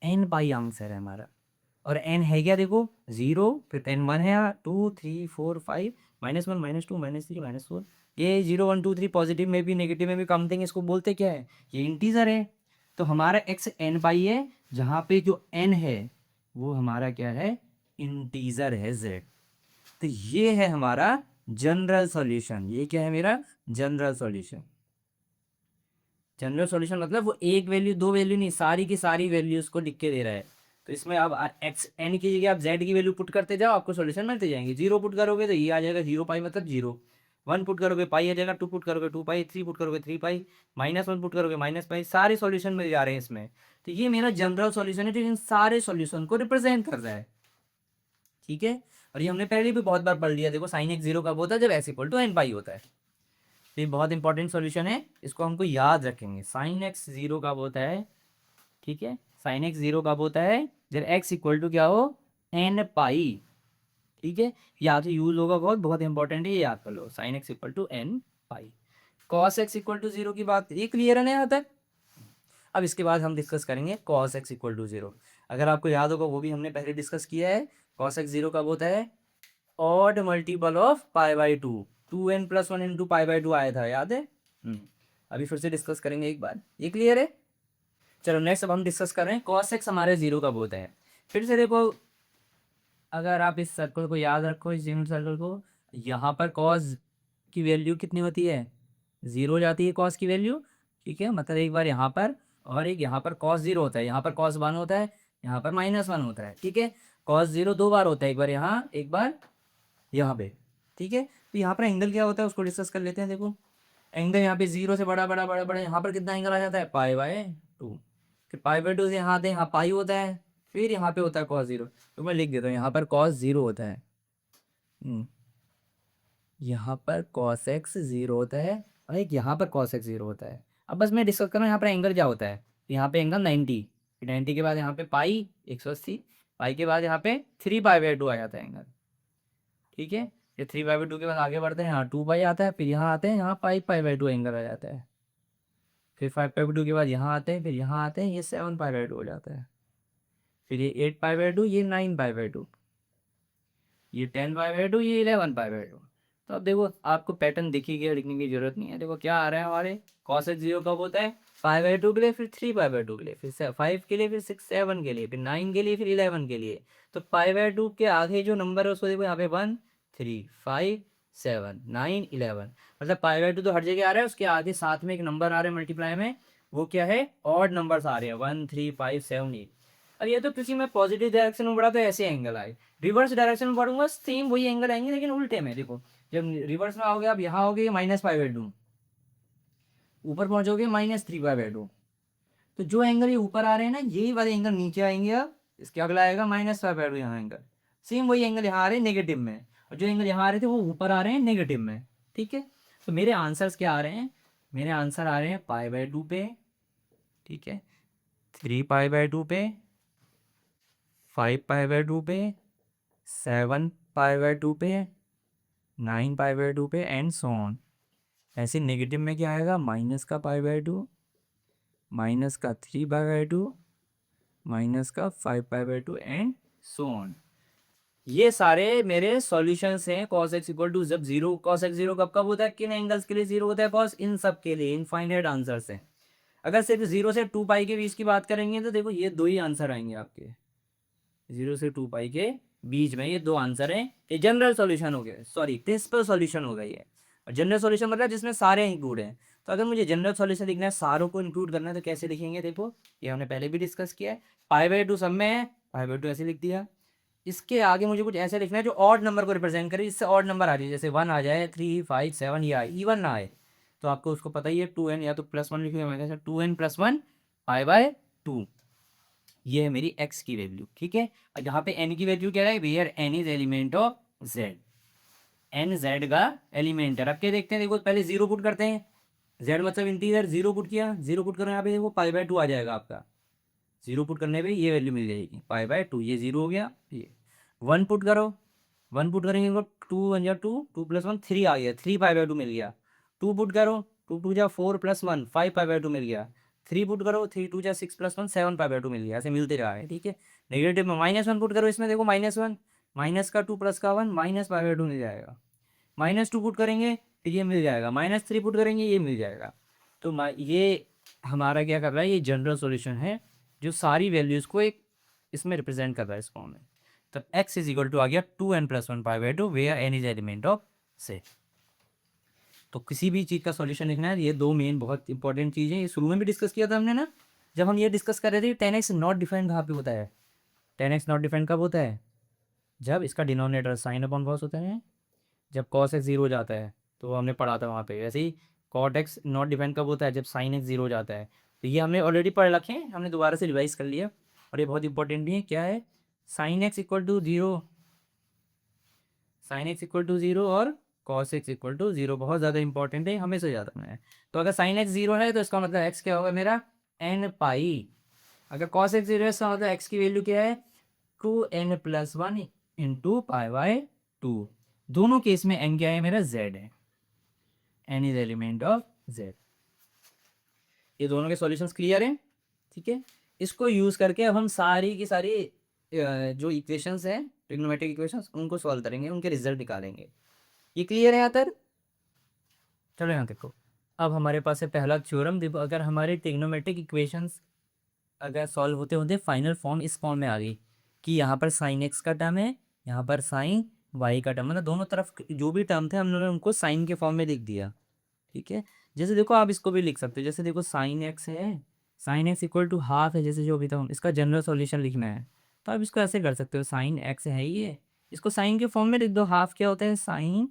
n पाई आंसर है हमारा। और n है क्या, देखो 0, फिर n1 है, 2 3 4 5, -1 -2 -3 -4, ये 0 1 2 3 पॉजिटिव में भी नेगेटिव में भी काउंटिंग, इसको बोलते क्या है, ये इंटीजर है। तो हमारा x n पाई है, जहाँ पे जो n है वो हमारा क्या है, इंटीजर है z। तो ये है हमारा जनरल सॉल्यूशन, ये क्या है मेरा जनरल सॉल्यूशन। जनरल सॉल्यूशन मतलब वो एक वैल्यू दो वैल्यू नहीं, सारी की सारी वैल्यूज को लिख के दे रहा है। तो इसमें आप एक्स एन की जगह आप जेड की वैल्यू पुट करते जाओ, आपको सॉल्यूशन मिलते जाएंगे। 0 पुट करोगे तो ये आ जाएगा 0 पाई मतलब 0, 1 पुट करोगे पाई आ जाएगा, 2 पुट करोगे 2 पाई, 3 पुट करोगे 3 पाई, -1 पुट करोगे -पाई, सारे सॉल्यूशन मिल जा रहे हैं इसमें। तो ये मेरा जनरल सॉल्यूशन है जो इन सारे सॉल्यूशन को रिप्रेजेंट कर रहा है, ठीक है। और ये हमने पहले भी बहुत बार पढ़ लिया, देखो साइन एक्स 0 कब होता है, जब एक्स इक्वल टू n पाई होता है। तो ये बहुत इंपॉर्टेंट सॉल्यूशन है, इसको हमको याद रखेंगे, साइन एक्स 0 कब होता है, ठीक है। साइन एक्स 0 कब होता है, जब एक्स इक्वल टू क्या हो, n पाई, ठीक है। यहाँ से यूज होगा, बहुत बहुत इंपॉर्टेंट है, ये याद कर लो, sine x equal to n pi. Cos X equal to 0 की बात, ये क्लियर है ना यहाँ तक। अब इसके बाद हम डिस्कस करेंगे कॉस एक्स इक्वल टू 0। अगर आपको याद होगा वो भी हमने पहले डिस्कस किया है। कॉस एक्स 0 कब होता है, ऑड मल्टीपल ऑफ पाई/2, 2n+1 इंटू पाई/2 आया था, याद है। अभी फिर से डिस्कस करेंगे एक बार, ये क्लियर है। चलो नेक्स्ट अब हम डिस्कस कर रहे हैं कॉस एक्स हमारे 0 कब होता है। फिर से देखो, अगर आप इस सर्कल को याद रखो, इस यूनिट सर्कल को, यहाँ पर कॉस की वैल्यू कितनी होती है, 0 जाती है कॉस की वैल्यू, ठीक है। मतलब एक बार यहाँ पर और एक यहाँ पर कॉस 0 होता है, यहाँ पर कॉस 1 होता है, यहाँ पर -1 होता है, ठीक है। कॉस 0 दो बार होता है, एक बार यहाँ एक बार यहाँ पे, ठीक है। तो यहाँ पर एंगल क्या होता है उसको डिस्कस कर लेते हैं। देखो एंगल यहाँ पे 0 से बड़ा बड़ा बड़ा बड़ा, यहाँ पर कितना एंगल आ जाता है, पाई/2, फिर पाई/2 से यहाँ आते हैं, यहाँ पाई होता है, फिर यहाँ पे होता है cos 0। तो मैं लिख देता हूँ, यहाँ पर cos 0 होता है, यहाँ पर cos x 0 होता है, और एक यहाँ पर cos x 0 होता है। अब बस मैं डिस्कस कर रहा हूँ यहाँ पर एंगल क्या होता है। तो यहाँ पे एंगल 90, 90 के बाद यहाँ पे पाई 180, पाई के बाद यहाँ पे 3 पाई/2 आ जाता है एंगल, ठीक है। ये 3 पाई/2 के बाद आगे बढ़ते हैं, यहाँ 2 पाई आता है, फिर यहाँ आते हैं, यहाँ 5 पाई/2 एंगल आ जाता है, फिर 5 पाई/2 के बाद यहाँ आते हैं, फिर यहाँ आते हैं, ये 7 पाई/2 हो जाता है, फिर ये 8 पाई/2, ये 9 पाई/2, ये 10 पाई/2, ये 11 पाई/2। तो अब देखो आपको पैटर्न दिख ही गया, लिखने की जरूरत नहीं है। देखो क्या आ रहा है हमारे, cos x 0 कब होता है, पाई/2 के लिए, फिर 3 पाई/2 के लिए, फिर 5 के लिए, फिर 6 7 के लिए, फिर 9 के लिए, फिर 11 के लिए। तो पाई/2 के आगे जो नंबर है उसको देखो, यहाँ पे 1 3 5 7 9 11, मतलब पाई/2 तो हर जगह आ रहा है, उसके आगे साथ में एक नंबर आ रहा है मल्टीप्लाई में, वो क्या है, ऑड नंबर्स आ रहे हैं, 1 3 5 7 8। अब ये तो क्योंकि मैं पॉजिटिव डायरेक्शन में बढ़ा तो ऐसे एंगल आए, रिवर्स डायरेक्शन में बढ़ूंगा सेम वही एंगल आएंगे, लेकिन उल्टे में। देखो जब रिवर्स में आओगे आप, यहाँ आओगे -पाई/2, ऊपर पहुंचोगे -3 पाई/2। तो जो एंगल ये ऊपर आ रहे हैं ना, यही वाले एंगल नीचे आएंगे, अब इसके अगला आएगा -5/2, यहाँ एंगल सेम वही एंगल यहाँ आ रहे हैं नेगेटिव में, और जो एंगल यहाँ आ रहे थे वो ऊपर आ रहे हैं नेगेटिव में, ठीक है। तो मेरे आंसर्स क्या आ रहे हैं, मेरे आंसर आ रहे हैं पाई/2 पे, ठीक है, 3 पाई/2 पे, 5 पाई/2 पे, 7 पाई/2 पे, 9 पाई/2 पे एंड सो ऑन। ऐसे नेगेटिव में क्या आएगा, माइनस का पाई/2, माइनस का 3 पाई/2, माइनस का 5 पाई/2 एंड सो ऑन। ये सारे मेरे सॉल्यूशंस हैं cos x इक्वल टू, जब जीरो, cos x जीरो कब कब होता है, किन एंगल्स के लिए जीरो होता है cos, इन सब के लिए इनफाइनाइट आंसर्स हैं। अगर सिर्फ 0 से 2 पाई के बीच की बात करेंगे तो देखो ये दो ही आंसर आएंगे आपके, 0 से 2 पाई के बीच में ये दो आंसर हैं। ये जनरल सॉल्यूशन हो गया, सॉरी प्रिंसिपल सॉल्यूशन हो गया ये। और जनरल सॉल्यूशन मतलब जिसमें सारे इंक्लूड हैं। तो अगर मुझे जनरल सॉल्यूशन लिखना है, सारों को इंक्लूड करना है, तो कैसे लिखेंगे, देखो ये हमने पहले भी डिस्कस किया है। पाई/2 सब में है, पाई/2 ऐसे लिख दिया। इसके आगे मुझे कुछ ऐसे लिखना है जो ऑड नंबर को रिप्रेजेंट करे, इससे ऑड नंबर आ जाए, जैसे 1 आ जाए, 3, 5, 7 या इवन ना आए। तो आपको उसको पता ही है, 2n या तो +1 लिखेंगे, मैं 2n + 1 पाई/2। ये है मेरी x की वैल्यू, ठीक है। और यहाँ पे n की वैल्यू क्या है, where n is element of z, n z का एलिमेंट है। अब क्या देखते हैं, देखो पहले 0 पुट करते हैं, z मतलब इंटीजर, 0 पुट किया, 0 पुट करो यहाँ पे, देखो पाई/2 आ जाएगा आपका। 0 पुट करने पे ये वैल्यू मिल जाएगी पाई/2, ये 0 हो गया। ये 1 पुट करो, 1 पुट करेंगे तो 2 1 जा 2, 2 + 1 3 आ गया, 3 पाई/2 मिल गया। 2 पुट करो, 2 2 जा 4 + 1 5 पाई/2 मिल गया। 3 पुट करो, 3 2 जा 6 + 1 7 पाई/2 मिल गया। ऐसे मिलते रहा है, ठीक है। नेगेटिव में -1 पुट करो, इसमें देखो -1, माइनस का 2 प्लस का 1 -पाई/2 मिल जाएगा। -2 पुट करेंगे तो ये मिल जाएगा, -3 पुट करेंगे ये मिल जाएगा। तो ये हमारा क्या कर रहा है, ये जनरल सॉल्यूशन है जो सारी वैल्यूज़ को एक इसमें रिप्रेजेंट कर रहा है इस फॉर्म में। तब x इज इक्वल टू आ गया 2n + 1 पाई/2 where n is element of से। तो किसी भी चीज़ का सॉल्यूशन लिखना है, ये दो मेन बहुत इंपॉर्टेंट चीज़ें, ये शुरू में भी डिस्कस किया था हमने ना, जब हम ये डिस्कस कर रहे थे 10x नॉट डिफाइंड कहाँ पे होता है। 10x नॉट डिफाइंड कब होता है, जब इसका डिनोमिनेटर साइन अपॉन कॉस होता है, जब cos x 0 हो जाता है, तो हमने पढ़ा था वहाँ पे। वैसे ही cot x नॉट डिफाइंड कब होता है, जब sin x 0 हो जाता है। तो ये हमने ऑलरेडी पढ़ रखे हैं, हमने दोबारा से रिवाइज कर लिया, और ये बहुत इंपॉर्टेंट भी है। क्या है, sin x equal to 0, sin x equal to 0 और cos x इक्वल टू 0, बहुत ज़्यादा इंपॉर्टेंट है, हमेशा याद रखना है। तो अगर sin x 0 है तो इसका मतलब x क्या होगा मेरा, n पाई। अगर cos x 0 है, इसका मतलब x की वैल्यू क्या है, 2n + 1 इंटू पाई/2। दोनों केस में n क्या है मेरा, z है, n is element of z। ये दोनों के सॉल्यूशंस क्लियर हैं, ठीक है। इसको यूज़ करके अब हम सारी की सारी जो इक्वेशंस हैं, ट्रिग्नोमेट्रिक इक्वेशंस, उनको सॉल्व करेंगे, उनके रिजल्ट निकालेंगे। ये क्लियर है यहाँ तक, चलो यहाँ देखो। अब हमारे पास है पहला थ्योरम। देखो अगर हमारे ट्रिग्नोमेट्रिक इक्वेशंस अगर सॉल्व होते होते फाइनल फॉर्म इस फॉर्म में आ गई कि यहाँ पर साइन एक्स का टर्म है, यहाँ पर साइन वाई का टर्म, मतलब दोनों तरफ जो भी टर्म थे हमने उनको साइन के फॉर्म में लिख दिया, ठीक है। जैसे देखो आप इसको भी लिख सकते हो, जैसे देखो साइन एक्स है, sine x equal to half है, जैसे जो भी था इसका जनरल सॉल्यूशन लिखना है, तो आप इसको ऐसे कर सकते हो, साइन एक्स है ये, इसको साइन के फॉर्म में लिख दो। हाफ क्या होता है, साइन,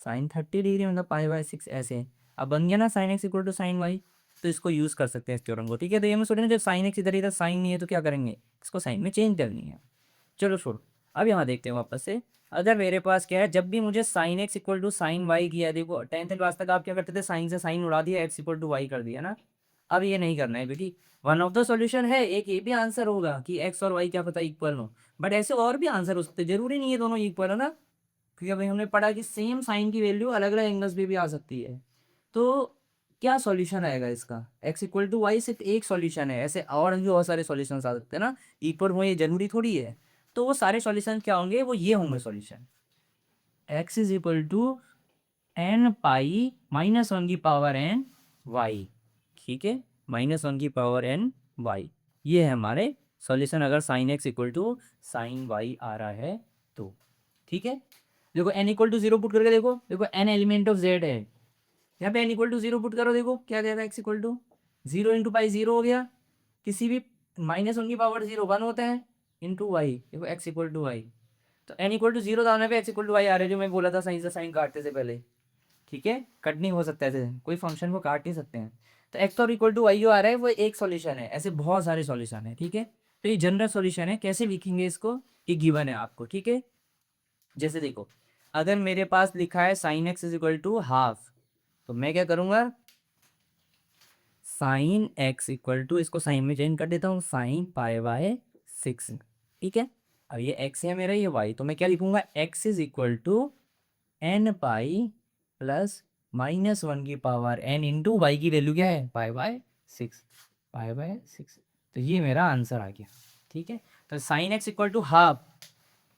साइन 30 डिग्री मतलब पाई/6 ऐसे। अब बन गया ना sine x equal to sine y, तो इसको यूज़ कर सकते हैं इस थ्योरम को, ठीक है। तो ये मैं सोच रहा हूँ जब साइन एक्स इधर इधर साइन नहीं है तो क्या करेंगे, इसको साइन में चेंज करनी है। चलो छोड़ो, अब यहाँ देखते हैं वापस से। अगर मेरे पास क्या है, जब भी मुझे sine x equal to sine y किया है, देखो 10th क्लास तक आप क्या करते थे, साइन से साइन उड़ा दिया, एक्स इक्वल टू वाई कर दिया ना। अब ये नहीं करना है बेटी, वन ऑफ द सॉल्यूशन है, एक ये भी आंसर होगा कि एक्स और वाई क्या पता इक्वल हो, बट ऐसे और भी आंसर हो सकते, जरूरी नहीं है दोनों इक्वल है ना, क्योंकि भाई हमने पढ़ा कि सेम साइन की वैल्यू अलग अलग एंगल्स पे भी आ सकती है। तो क्या सॉल्यूशन आएगा इसका, एक्स इक्वल टू वाई सिर्फ एक सॉल्यूशन है, ऐसे और भी बहुत सारे सॉल्यूशन आ सकते हैं ना, इक्वल हो ये जरूरी थोड़ी है। तो वो सारे सॉल्यूशन क्या होंगे, वो ये होंगे solution, X is equal to N pi -1 की पावर एन वाई, ठीक है, -1 की पावर एन वाई। ये है हमारे सॉल्यूशन अगर sine x equal to sine Y आ रहा है तो, ठीक है। देखो n इक्वल टू 0 पुट करके देखो, देखो n एलिमेंट ऑफ z है, यहाँ पे n इक्वल टू 0 पुट करो, देखो क्या देगा, x equal to 0 into pi 0 हो गया, किसी भी -1 की पावर 0 1 होता है, इंटू वाई, देखो x इक्वल टू वाई। तो n इक्वल टू 0 डालने पे x इक्वल टू वाई आ रहा है, जो मैं बोला था साइन से साइन काटते से पहले, ठीक है। कट नहीं हो सकता ऐसे, कोई फंक्शन को काट नहीं सकते हैं। तो एक्स और इक्वल टू वाई जो आ रहा है वो एक सॉल्यूशन है, ऐसे बहुत सारे सॉल्यूशन है, ठीक है। तो ये जनरल सॉल्यूशन है, कैसे लिखेंगे इसको, ये गिवन है आपको, ठीक है। जैसे देखो अगर मेरे पास लिखा है sine x is equal to half, तो मैं क्या करूँगा, साइन एक्स इक्वल टू, इसको साइन में चेंज कर देता हूँ, साइन पाई/6, ठीक है। अब ये x है मेरा, ये y, तो मैं क्या लिखूंगा, x is equal to N pi plus -1 की पावर एन इंटू वाई की वैल्यू क्या है पाई बाय 6, पाई बाय 6। तो ये मेरा आंसर आ गया। ठीक है, तो sine x equal to half,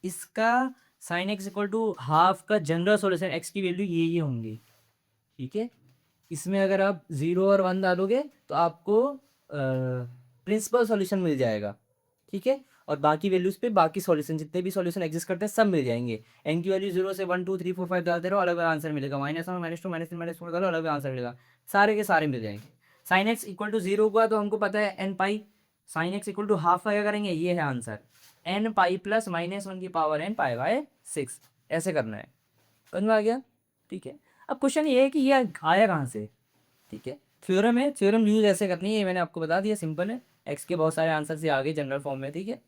इसका sine x equal to half का जनरल सॉल्यूशन एक्स की वैल्यू ये होंगी। ठीक है, इसमें अगर आप 0 और 1 डालोगे तो आपको प्रिंसिपल सॉल्यूशन मिल जाएगा। ठीक है, और बाकी वैल्यूज पे बाकी सॉल्यूशन जितने भी सॉल्यूशन एग्जिस्ट करते हैं सब मिल जाएंगे। एन की वैल्यू 0 से 1 2 3 4 5 डालते रहो, अलग अलग आंसर मिलेगा। -1 -2 -3 -4 डालो, अलग अलग आंसर मिलेगा। सारे के सारे मिल जाएंगे। साइन एक्स इक्वल टू 0 हुआ तो हमको पता है n pi, sine x equal to half का क्या करेंगे, ये है आंसर, एन पाई प्लस -1 की पावर एन पाई बाय 6, ऐसे करना है। समझ में आ गया? ठीक है, अब क्वेश्चन ये है कि ये आया कहाँ से। ठीक है, थ्योरम है, थ्योरम यूज ऐसे करनी है, ये मैंने आपको बता दिया, सिंपल है। एक्स के बहुत सारे आंसर से आगे जनरल फॉर्म में। ठीक है,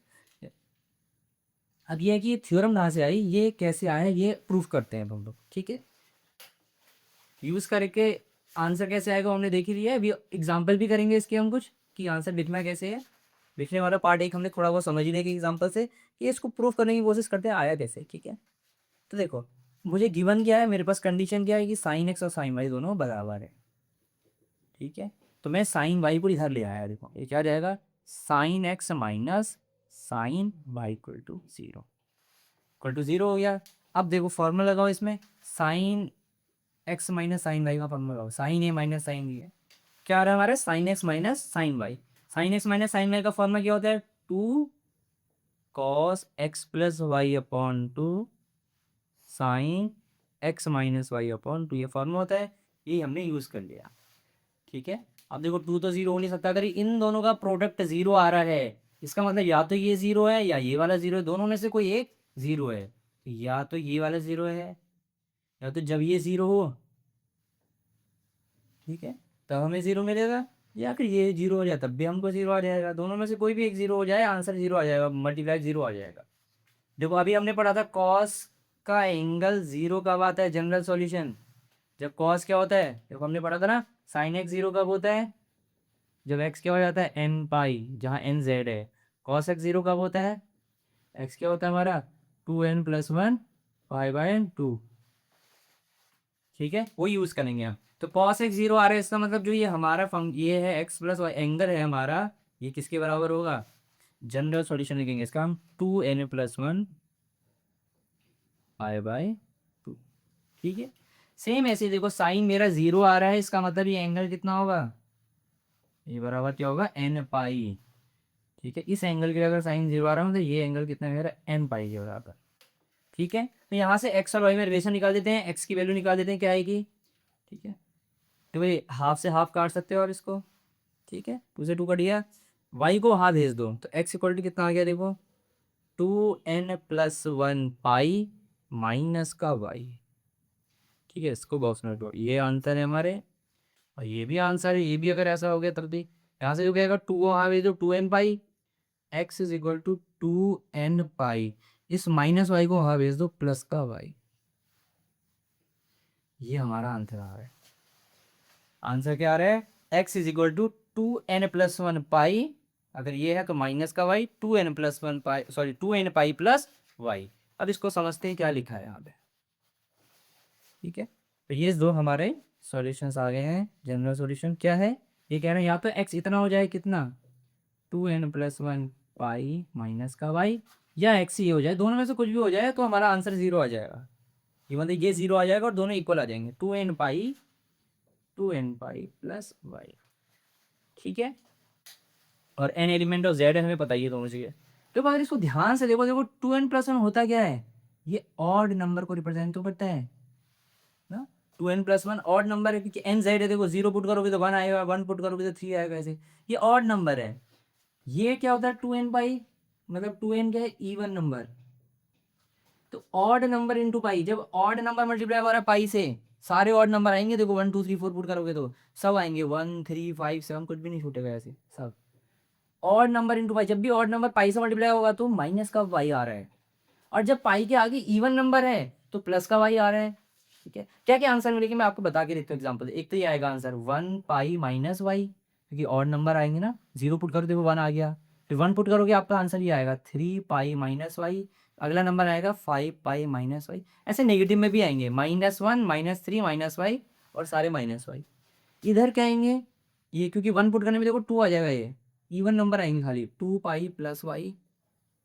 अब ये है कि ये थ्योरम कहाँ से आई, ये कैसे आया, ये प्रूफ करते हैं हम लोग। ठीक है, यूज करके आंसर कैसे आएगा हमने देख ही लिया है, अभी एग्जाम्पल भी करेंगे इसके हम कुछ, कि आंसर लिखना कैसे है। लिखने वाला पार्ट एक हमने थोड़ा बहुत समझ ही लिया कि एग्जाम्पल से, कि इसको प्रूफ करने की कोशिश करते हैं आया कैसे। ठीक है, तो देखो मुझे गिवन क्या है, मेरे पास कंडीशन क्या है कि साइन एक्स और साइन वाई दोनों बराबर है। ठीक है, तो मैं साइन वाई को इधर ले आया, देखो ये क्या जाएगा, sine x minus sine y equal to 0, equal to 0 हो गया। अब देखो फॉर्मूला लगाओ इसमें, sine x minus sine y का फॉर्मूला लगाओ, sine a minus sine b है, क्या आ रहा है हमारे, sine x minus sine y. Sine x minus sine y का फॉर्मूला क्या होता है, 2 cos x plus y upon 2 sine x minus y upon 2, ये फॉर्मूला होता है, ये हमने यूज़ कर लिया। ठीक है, अब देखो 2 तो 0 हो नहीं सकता, अगर इन दोनों का प्रोडक्ट 0 आ रहा है, इसका मतलब या तो ये 0 है या ये वाला 0 है, दोनों में से कोई एक 0 है। या तो ये वाला 0 है, या तो जब ये 0 हो, ठीक है, तब हमें 0 मिलेगा, या फिर ये 0 हो जाए तब भी हमको 0 आ जाएगा। दोनों में से कोई भी एक 0 हो जाए, आंसर 0 आ जाएगा, मल्टीप्लाई 0 आ जाएगा। देखो अभी हमने पढ़ा था कॉस का एंगल 0 कब आता है, जनरल सॉल्यूशन, जब कॉस क्या होता है, देखो हमने पढ़ा था ना, साइन एक्स 0 कब होता है, जब एक्स क्या हो जाता है एन पाई, जहाँ एन जेड है। कॉस एक्स 0 कब होता है, एक्स क्या होता है हमारा 2n+1 पाई बाय 2। ठीक है, वो यूज करेंगे हम। तो कॉस एक्स 0 आ रहा है, इसका मतलब जो ये हमारा ये है एक्स प्लस वाई एंगल है हमारा, ये किसके बराबर होगा, जनरल सॉल्यूशन लिखेंगे इसका हम 2n+1 पाई बाय 2। ठीक है, सेम ऐसे देखो साइन मेरा 0 आ रहा है, इसका मतलब ये एंगल कितना होगा, ये बराबर क्या होगा एन पाई। ठीक है, इस एंगल के लिए अगर साइन 0 आ रहा है तो ये एंगल कितना है मेरा एन पाई के बराबर। ठीक है, तो यहाँ से एक्स और वाई में रिलेशन निकाल देते हैं, एक्स की वैल्यू निकाल देते हैं क्या आएगी। ठीक है, तो भाई हाफ से हाफ काट सकते हो और इसको, ठीक है, 2 से 2 कट गया, वाई को वहाँ भेज दो, तो एक्स इक्वल टू कितना आ गया देखो, 2n+1 पाई माइनस का वाई। ठीक है, इसको बॉक्स में रखो, ये आंसर है हमारे, और ये भी आंसर है, ये भी अगर ऐसा हो गया तब भी यहाँ से जो कहेगा 2 वहाँ भेज दो, 2n pi, x is equal to 2n pi, इस माइनस वाई को वहाँ भेज दो प्लस का वाई, ये हमारा आंसर आ रहा है। आंसर क्या आ रहा है, x is equal to 2n+1 pi, अगर ये है तो माइनस का y, 2n+1 pi, sorry 2n pi plus y. अब इसको समझते हैं क्या लिखा है यहाँ पे। ठीक है, तो ये दो हमारे सॉल्यूशंस आ गए हैं। जनरल सॉल्यूशन क्या है, ये कह रहे हैं या तो एक्स इतना हो जाए कितना 2n+1 पाई माइनस का वाई, या एक्स ही हो जाए, दोनों में से कुछ भी हो जाए तो हमारा आंसर 0 आ जाएगा। ये मतलब ये 0 आ जाएगा और दोनों इक्वल आ जाएंगे, 2n पाई प्लस वाई। ठीक है, और एन एलिमेंट ऑफ जेड है, हमें पता ही है दोनों चीज़ें। तो अगर इसको ध्यान से देखो, देखो 2n+1 होता क्या है, ये ऑड नंबर को रिप्रेजेंट तो करता है ना, 2n+1 ऑड नंबर है, क्योंकि एन जेड है, देखो 0 पुट करोगे तो 1 आएगा, 1 पुट करोगे तो 3 आएगा, ऐसे ये ऑड नंबर है। ये क्या होता है 2n पाई, मतलब 2n क्या है इवन नंबर, तो ऑड नंबर इंटू पाई, जब ऑड नंबर मल्टीप्लाई हो रहा है पाई से, सारे ऑड नंबर आएंगे, देखो 1 2 3 4 पुट करोगे तो सब आएंगे, 1 3 5 7 कुछ भी नहीं छूटेगा, ऐसे सब ऑड नंबर इंटू पाई। जब भी ऑड नंबर पाई से मल्टीप्लाई होगा तो माइनस का वाई आ रहा है, और जब पाई के आगे इवन नंबर है तो प्लस का वाई आ रहा है। ठीक है, क्या क्या आंसर मिलेगी मैं आपको बता के देता हूँ एग्जाम्पल। एक तो ये आएगा आंसर 1 पाई माइनस वाई, क्योंकि ऑड नंबर आएंगे ना, 0 पुट करो देखो 1 आ गया, फिर 1 पुट करोगे आपका आंसर ये आएगा 3 पाई माइनस वाई, अगला नंबर आएगा 5 पाई माइनस वाई। ऐसे नेगेटिव में भी आएंगे, -1 -3 -y और सारे -y। इधर क्या आएंगे, ये क्योंकि 1 पुट करने में देखो 2 आ जाएगा, ये इवन नंबर आएंगे खाली, 2 pi plus y,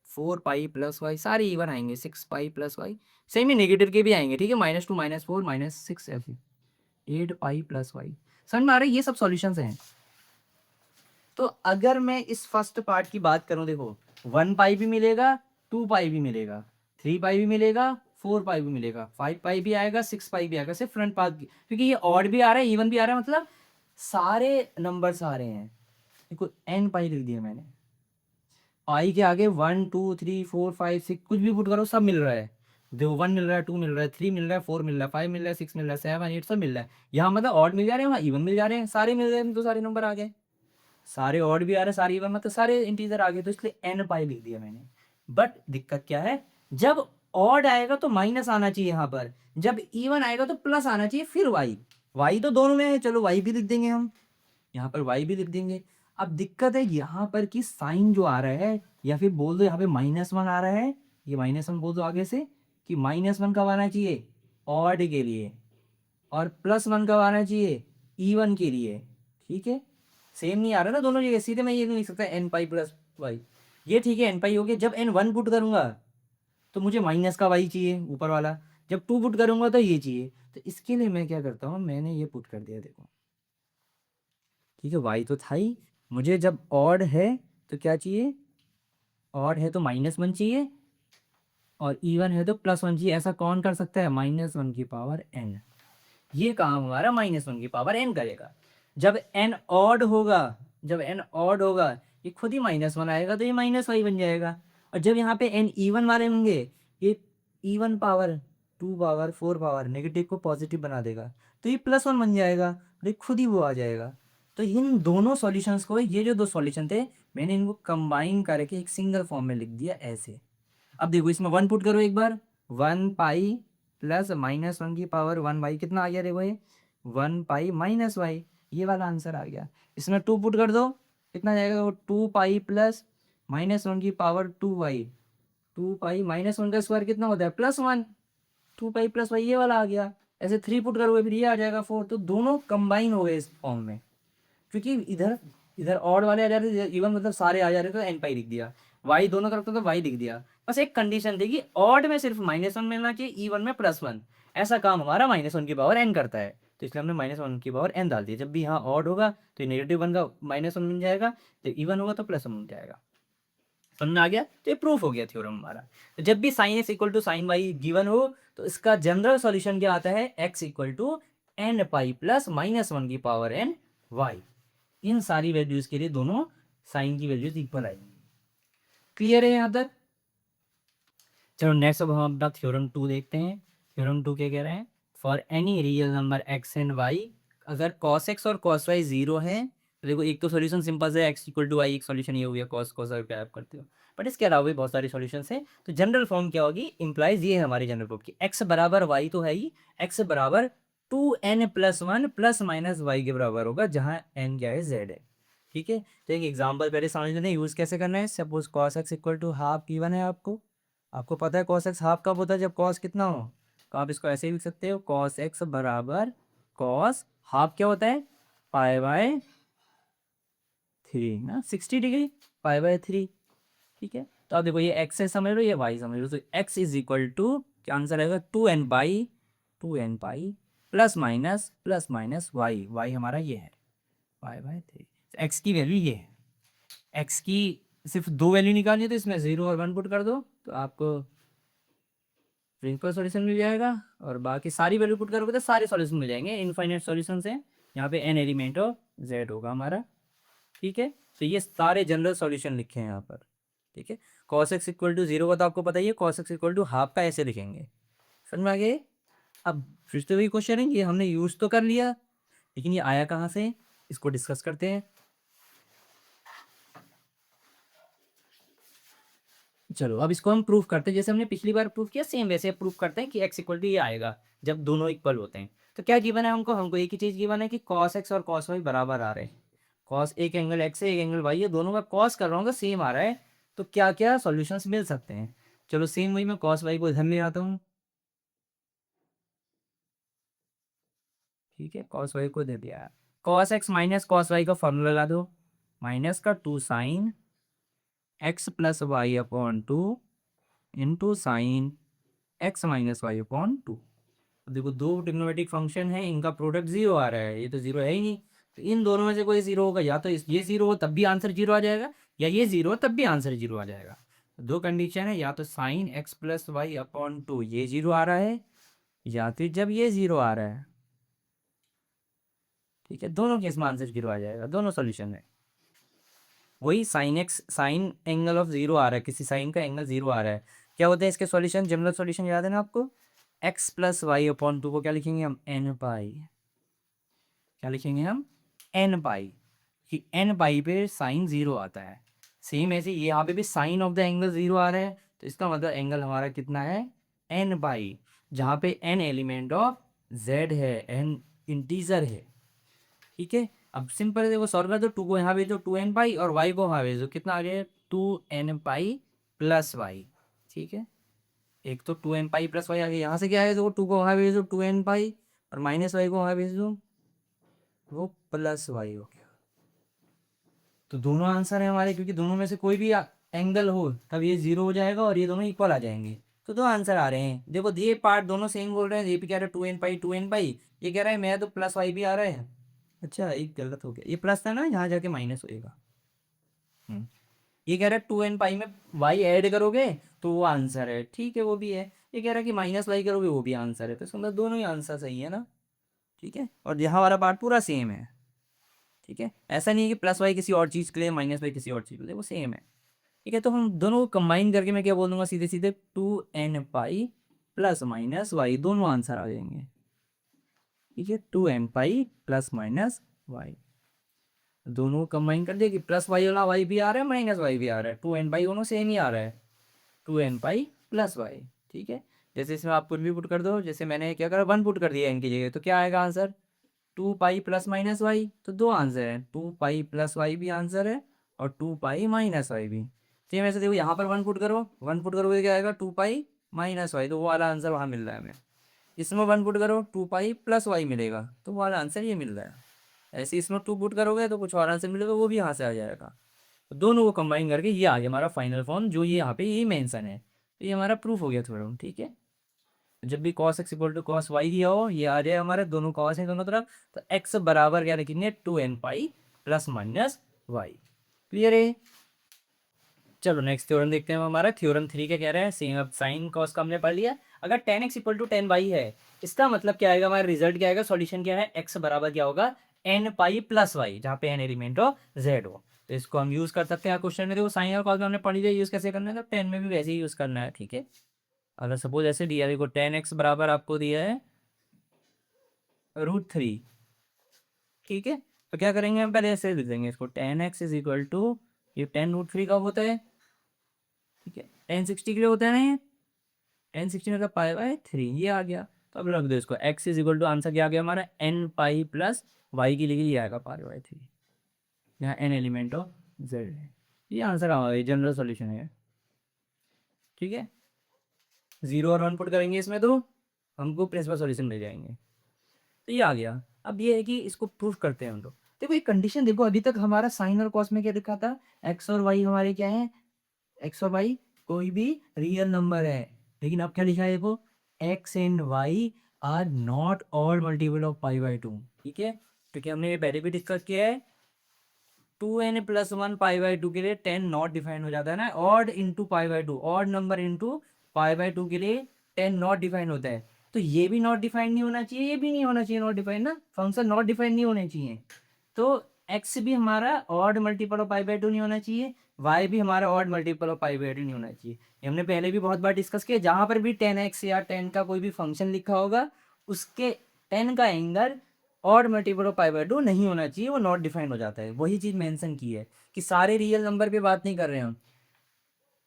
4 pi plus y, सारे इवन आएंगे, 6 पाई प्लस वाई। सेम ही नेगेटिव के भी आएंगे, ठीक है, -2 -4 -6 ऐसे, 8 पाई प्लस वाई। समझ में आ रहा है, ये सब सॉल्यूशंस हैं। तो अगर मैं इस फर्स्ट पार्ट की बात करूं, देखो 1 पाई भी मिलेगा, 2 पाई भी मिलेगा, 3 पाई भी मिलेगा, 4 पाई भी मिलेगा, 5 पाई भी आएगा, 6 पाई भी आएगा, सिर्फ फ्रंट पार्ट की, क्योंकि ये ऑड भी आ रहा है, इवन भी आ रहा है, मतलब सारे नंबर्स आ रहे हैं। देखो n पाई लिख दिया मैंने, पाई के आगे 1 2 3 4 5 6 कुछ भी पुट करो सब मिल रहा है। देखो 1 मिल रहा है, 2 मिल रहा है, 3 मिल रहा है, 4 मिल रहा है, 5 मिल रहा है, 6 मिल रहा है, 7 8 सब मिल रहा है। यहाँ मतलब ऑड मिल जा रहे हैं, वहाँ इवन मिल जा रहे हैं, सारे मिल रहे हैं, तो सारे नंबर आ गए, सारे ऑड भी आ रहे हैं, सारे इवन, मतलब सारे इंटीजर आ गए, तो इसलिए n पाई लिख दिया मैंने। बट दिक्कत क्या है, जब ऑड आएगा तो माइनस आना चाहिए यहाँ पर, जब इवन आएगा तो प्लस आना चाहिए, फिर वाई तो दोनों में है, चलो वाई भी लिख देंगे हम, यहाँ पर वाई भी लिख देंगे। अब दिक्कत है यहाँ पर कि साइन जो आ रहा है, या फिर बोल दो यहाँ पे -1 आ रहा है, ये -1 बोल दो आगे से, कि -1 कब आना चाहिए, ऑड के लिए, और +1 कब आना चाहिए, इवन के लिए, ठीक है। सेम नहीं आ रहा ना दोनों जगह, सीधे मैं ये नहीं लिख सकता n पाई प्लस वाई, ये ठीक है, n पाई हो गया। जब n1 पुट करूंगा तो मुझे माइनस का वाई चाहिए ऊपर वाला, जब 2 पुट करूंगा तो ये चाहिए, तो इसके लिए मैं क्या करता हूँ, मैंने ये पुट कर दिया, देखो ठीक है, वाई तो था ही, मुझे जब ऑड है तो क्या चाहिए, ऑड है तो -1 चाहिए, और इवन है तो +1 चाहिए। ऐसा कौन कर सकता है, -1 की पावर n, ये काम हमारा -1 की पावर n करेगा। जब n ऑड होगा, जब n ऑड होगा, ये खुद ही -1 आएगा, तो ये -y बन जाएगा। और जब यहाँ पे n इवन वाले होंगे, ये even power 2 power 4 power negative को पॉजिटिव बना देगा, तो ये +1 बन जाएगा, और ये खुद ही वो आ जाएगा। तो इन दोनों सॉल्यूशंस को, ये जो दो सॉल्यूशन थे, मैंने इनको कंबाइन करके एक सिंगल फॉर्म में लिख दिया ऐसे। अब देखो इसमें 1 पुट करो एक बार, 1 पाई प्लस -1 की पावर 1 वाई, कितना आ गया, देखो ये 1 पाई माइनस वाई, ये वाला आंसर आ गया। इसमें 2 पुट कर दो, कितना जाएगा, वो 2 पाई प्लस -1 की पावर 2 वाई, 2 पाई -1 का स्क्वायर कितना होता है, +1, 2 पाई प्लस वाई, ये वाला आ गया। ऐसे 3 पुट करोगे फिर ये आ जाएगा 4, तो दोनों कंबाइन हो गए इस फॉर्म में, क्योंकि इधर इधर ऑड वाले आ जा रहे थे, इवन मतलब सारे आ जा रहे थे, तो n पाई लिख दिया, वाई दोनों तरफ था तो वाई लिख दिया। बस एक कंडीशन थी कि ऑड में सिर्फ -1 मिलना चाहिए, इवन में +1, ऐसा काम हमारा -1 की पावर n करता है, तो इसलिए हमने -1 की पावर n डाल दी। जब भी यहाँ ऑड होगा तो -1 का -1 मिल जाएगा, जब इवन होगा तो +1 मिल जाएगा। समझ में आ गया, तो ये प्रूफ हो गया थ्योरम हमारा। तो जब भी sine x equal to sine y given हो, तो इसका जनरल सॉल्यूशन क्या आता है, x equal to n pi plus -1 की पावर n वाई। इन सारी वैल्यूज के लिए दोनों साइन की वैल्यूज इक्वल आएंगी। क्लियर है यहाँ तक। चलो नेक्स्ट अब हम अपना थ्योरम 2 देखते हैं। थ्योरम 2 क्या कह रहे हैं, for any real number x and y, अगर cos x और cos y 0 है, तो देखो एक तो सॉल्यूशन सिंपल है, x इक्वल टू वाई, एक सॉल्यूशन ये हो गया, cos cos अगर आप करते हो, बट इसके अलावा भी बहुत सारे सॉल्यूशंस हैं। तो जनरल फॉर्म क्या होगी, इंप्लाइज ये है हमारी जनरल फॉर्म की, x बराबर y तो है ही, x बराबर 2n+1 प्लस माइनस वाई के बराबर होगा, जहाँ n क्या है, z है, ठीक है। तो एक एग्जाम्पल पहले समझ लेते हैं, यूज कैसे करना है। Suppose cos x equal to half given है आपको, आपको पता है cos x हाफ कब होता है, जब cos कितना हो, तो आप इसको ऐसे ही लिख सकते हो, cos x बराबर cos हाफ क्या होता है, π/3 ना, 60 डिग्री, π/3, ठीक है। तो आप देखो ये x है समझ लो, ये y समझ लो, तो x इज इक्वल टू, क्या आंसर आएगा, 2n pi plus minus y हमारा ये है π/3। x की वैल्यू ये है, x की सिर्फ दो वैल्यू निकालनी है, तो इसमें 0 और 1 पुट कर दो, तो आपको प्रिंसिपल सॉल्यूशन मिल जाएगा, और बाकी सारी वैल्यू पुट करोगे तो सारे सॉल्यूशन मिल जाएंगे, इनफाइनाइट सॉल्यूशन है। यहाँ पे n एलिमेंट ऑफ z होगा हमारा, ठीक है। तो ये सारे जनरल सॉल्यूशन लिखे हैं यहाँ पर, ठीक है। cos x इक्वल टू 0 का तो आपको पता ही है, cos x equal to half का ऐसे लिखेंगे, समझ में आ गया। अब फिर से वही क्वेश्चन है, ये हमने यूज तो कर लिया, लेकिन ये आया कहाँ से, इसको डिस्कस करते हैं। चलो अब इसको हम प्रूफ करते हैं, जैसे हमने पिछली बार प्रूफ किया, सेम वैसे प्रूफ करते हैं कि x इक्वल टू ये आएगा जब दोनों इक्वल होते हैं। तो क्या गिवन है हमको एक ही चीज़ गिवन है कि cos x और cos y बराबर आ रहे हैं। cos एक एंगल x है, एक एंगल y है, दोनों का cos कर रहा हूँ सेम आ रहा है, तो क्या क्या सॉल्यूशंस मिल सकते हैं। चलो सेम वही मैं कॉस वाई को इधर ले आता हूँ, ठीक है, कॉस वाई को दे दिया, cos x minus cos y का फॉर्मूला लगा दो, माइनस का 2 sine x plus y upon 2 into sine x minus y upon 2। देखो दो ट्रिग्नोमेट्रिक फंक्शन है, इनका प्रोडक्ट जीरो आ रहा है, ये तो जीरो है ही नहीं, तो इन दोनों में से कोई जीरो होगा, या तो ये जीरो हो तब भी आंसर जीरो आ जाएगा, या ये जीरो हो तब भी आंसर जीरो आ जाएगा। तो दो कंडीशन है, या तो sine x plus y upon 2 ये जीरो आ रहा है, या फिर जब ये जीरो आ रहा है, ठीक है, दोनों केस में आंसर जीरो आ जाएगा, दोनों सोल्यूशन में। वही sine x, sine angle of zero आ रहा है, किसी साइन का एंगल जीरो आ रहा है, क्या होता है इसके सॉल्यूशन, जनरल सॉल्यूशन याद है ना आपको, एक्स प्लस वाई अपॉन 2 को क्या लिखेंगे हम, एन पाई, क्या लिखेंगे हम, एन पाई, कि एन पाई पे साइन जीरो आता है। सेम ऐसे यहाँ पे भी sine of the angle zero आ रहा है, तो इसका मतलब एंगल हमारा कितना है, एन पाई, जहाँ पे एन एलिमेंट ऑफ जेड है, एन इंटीजर है, ठीक है। अब सिंपल देखो सॉल्व कर दो, टू को यहाँ भेजो 2n पाई, और वाई को वहाँ भेजो, कितना आ गया 2n पाई प्लस वाई, ठीक है। एक तो 2n पाई प्लस वाई आ गया, यहाँ से क्या है, देखो टू को वहाँ भेज दो 2n पाई, और माइनस वाई को वहाँ भेज दो, वो प्लस वाई हो गया। तो दोनों आंसर है हमारे, क्योंकि दोनों में से कोई भी एंगल हो तब ये जीरो हो जाएगा और ये दोनों इक्वल आ जाएंगे, तो दो आंसर आ रहे हैं। देखो ये पार्ट दोनों सेम बोल रहे हैं, ये भी कह रहा है 2n पाई, ये कह रहा है मैं तो प्लस वाई भी आ रहा है, अच्छा एक गलत हो गया, ये प्लस था ना, यहाँ जाके माइनस होएगा। हम्म, ये कह रहा है 2n पाई में वाई ऐड करोगे तो वो आंसर है, ठीक है वो भी है, ये कह रहा है कि माइनस वाई करोगे वो भी आंसर है, तो इसका मतलब दोनों ही आंसर सही है ना, ठीक है। और यहाँ वाला पार्ट पूरा सेम है, ठीक है, ऐसा नहीं है कि प्लस वाई किसी और चीज़ के लिए, माइनस वाई किसी और चीज़ के लिए, वो सेम है, ठीक है। तो हम दोनों को कंबाइन करके मैं क्या बोल दूंगा, सीधे सीधे 2n pi plus minus y, दोनों आंसर आ जाएंगे, ठीक है, 2n pi plus minus y, दोनों को कंबाइन कर दिया कि प्लस वाई वाला वाई भी आ रहा है, माइनस वाई भी आ रहा है, 2n पाई दोनों सेम ही आ रहा है, 2n पाई प्लस वाई, ठीक है। जैसे इसमें आप कुछ भी पुट कर दो, जैसे मैंने क्या करा, 1 पुट कर दिया इनकी जगह, तो क्या आएगा answer, 2 pi plus minus y, तो दो आंसर है, 2 पाई प्लस वाई भी आंसर है, और 2 पाई माइनस वाई भी। सेम ऐसे देखो यहाँ पर 1 पुट करो, 1 पुट करोगे क्या आएगा, 2 पाई माइनस वाई, तो वो वाला आंसर वहाँ मिल रहा है हमें। इसमें 1 पुट करो 2 पाई प्लस वाई मिलेगा, तो वो वाला आंसर ये मिल रहा है। ऐसे इसमें 2 पुट करोगे तो कुछ और आंसर मिलेगा, वो भी यहाँ से आ जाएगा। तो दोनों को कंबाइन करके ये आ गया हमारा फाइनल फॉर्म, जो ये यहाँ पे ये मेंशन है, तो ये हमारा प्रूफ हो गया थोड़ा, ठीक है। जब भी cos x equal to cos y दिया हो, ये आ जाए हमारे दोनों cos हैं दोनों तरफ, तो x बराबर क्या लिखेंगे, 2n pi plus minus y, clear है। चलो नेक्स्ट थ्योरम देखते हैं, हमारा थ्योरम 3 क्या कह रहा है, सेम, अब साइन कॉस का हमने पढ़ लिया, अगर 10x इक्वल टू 10y है, इसका मतलब क्या आएगा, हमारा रिजल्ट क्या आएगा, सॉल्यूशन क्या है, x बराबर क्या होगा, n पाई प्लस वाई, जहाँ पे n एलिमेंट हो z हो, तो इसको हम यूज कर सकते हैं क्वेश्चन में। देखो साइन और कॉस में हमने पढ़ लिया, यूज कैसे करना है, तो 10 में भी वैसे ही यूज करना है, ठीक है। अगर सपोज ऐसे दिया, देखो 10x बराबर आपको दिया है √3, ठीक है, तो क्या करेंगे हम, पहले ऐसे लिख देंगे इसको, 10x इज इक्वल टू, ये 10√3 कब होता है, ठीक है, 1060 के लिए होता है ना, ये 1060 मतलब पाई/3 ये आ गया। तो अब रख दो इसको, x is equal to, answer क्या आ गया हमारा, n पाई प्लस वाई के लिए ये आएगा पाई/3, यहाँ n एलिमेंट ऑफ z है, ये आंसर हमारा जनरल सॉल्यूशन है, ठीक है। 0 और 1 पुट करेंगे इसमें तो हमको प्रिंसिपल सॉल्यूशन मिल जाएंगे, तो ये आ गया। अब ये है कि इसको प्रूफ करते हैं हम लोग। देखो एक कंडीशन देखो, अभी तक हमारा साइन और कॉस में क्या लिखा था, एक्स और वाई हमारे क्या है, एक्स और वाई कोई भी रियल नंबर है, लेकिन अब क्या लिखा है देखो, x and y are not odd multiple of पाई/2, ठीक है, क्योंकि हमने ये पहले भी डिस्कस किया है, 2n+1 पाई/2 के लिए 10 नॉट डिफाइन हो जाता है ना, ऑड इंटू पाई/2, ऑड नंबर इंटू पाई/2 के लिए 10 नॉट डिफाइन होता है, तो ये भी नॉट डिफाइन नहीं होना चाहिए, ये भी नहीं होना चाहिए नॉट डिफाइन ना, फंक्शन नॉट डिफाइन नहीं होने चाहिए, तो एक्स भी हमारा ऑड मल्टीपल ऑफ पाई/2 नहीं होना चाहिए, वाई भी हमारा ऑड मल्टीपल ऑफ पाई/2 नहीं होना चाहिए। ये हमने पहले भी बहुत बार डिस्कस किया, जहां पर भी 10x या 10 का कोई भी फंक्शन लिखा होगा, उसके 10 का एंगल और मल्टीपल ऑफ पाई/2 नहीं होना चाहिए, वो नॉट डिफाइंड हो जाता है, वही चीज़ मेंशन की है, कि सारे रियल नंबर पे बात नहीं कर रहे हैं हम,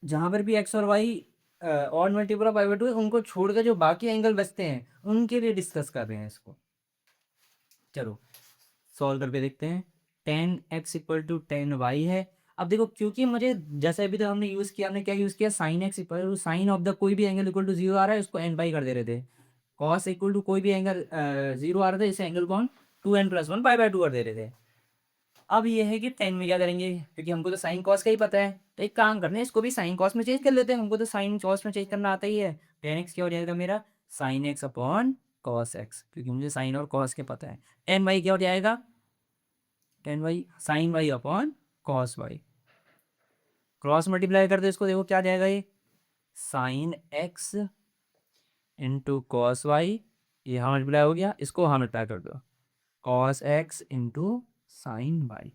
जहाँ पर भी एक्स और वाई और मल्टीपल ऑफ पाई/2 है, उनको छोड़कर जो बाकी एंगल बचते हैं उनके लिए डिस्कस कर रहे हैं इसको। चलो सॉल्व करके देखते हैं, 10x इक्वल टू 10y है, अब देखो क्योंकि मुझे जैसे अभी तो हमने यूज़ किया, हमने क्या यूज़ किया, sine x equal sine of the कोई भी एंगल इक्वल टू जीरो आ रहा है उसको एन पाई कर दे रहे थे, कॉस इक्वल टू कोई भी एंगल जीरो आ रहा था इसे एंगल को हम 2n+1 पाई बाय 2 कर दे रहे थे। अब ये है कि टेन में क्या करेंगे, क्योंकि हमको तो साइन कॉस का ही पता है, तो एक काम करते हैं इसको भी साइन कॉस में चेंज कर लेते हैं, हमको तो साइन कॉस में चेंज करना आता ही है। टेन एक्स क्या हो जाएगा मेरा, sine x upon cos x, क्योंकि मुझे साइन और कॉस के पता है। एन वाई क्या हो जाएगा, tan y sine y upon cos y, cross multiply कर दो इसको, देखो क्या जाएगा ये, sine x into cos y, ये यहाँ मल्टीप्लाई हो गया, इसको यहाँ मल्टीप्लाई कर दो, cos x into sine y,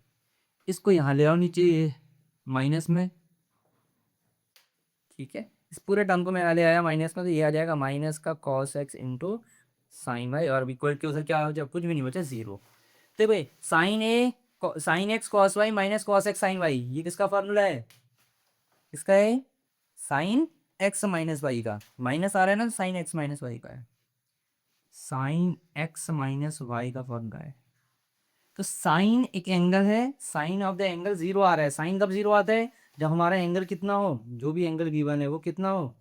इसको यहाँ ले आओ नीचे माइनस में, ठीक है। इस पूरे टर्म को मैं यहाँ ले आया माइनस में, तो ये आ जाएगा माइनस का cos x into sine y, और इक्वल के उधर क्या हो जाए, कुछ भी नहीं बचा, जीरो। तो भाई sine x cos y minus cos x sine y, ये किसका फॉर्मूला है, इसका है साइन एक्स माइनस वाई का, माइनस आ रहा है ना, साइन एक्स माइनस वाई का है, साइन एक्स माइनस वाई का फॉर्मूला है। तो साइन एक एंगल है, sine of the angle zero आ रहा है, साइन कब जीरो आता है, जब हमारा एंगल कितना हो, जो भी एंगल गिवन है वो कितना हो,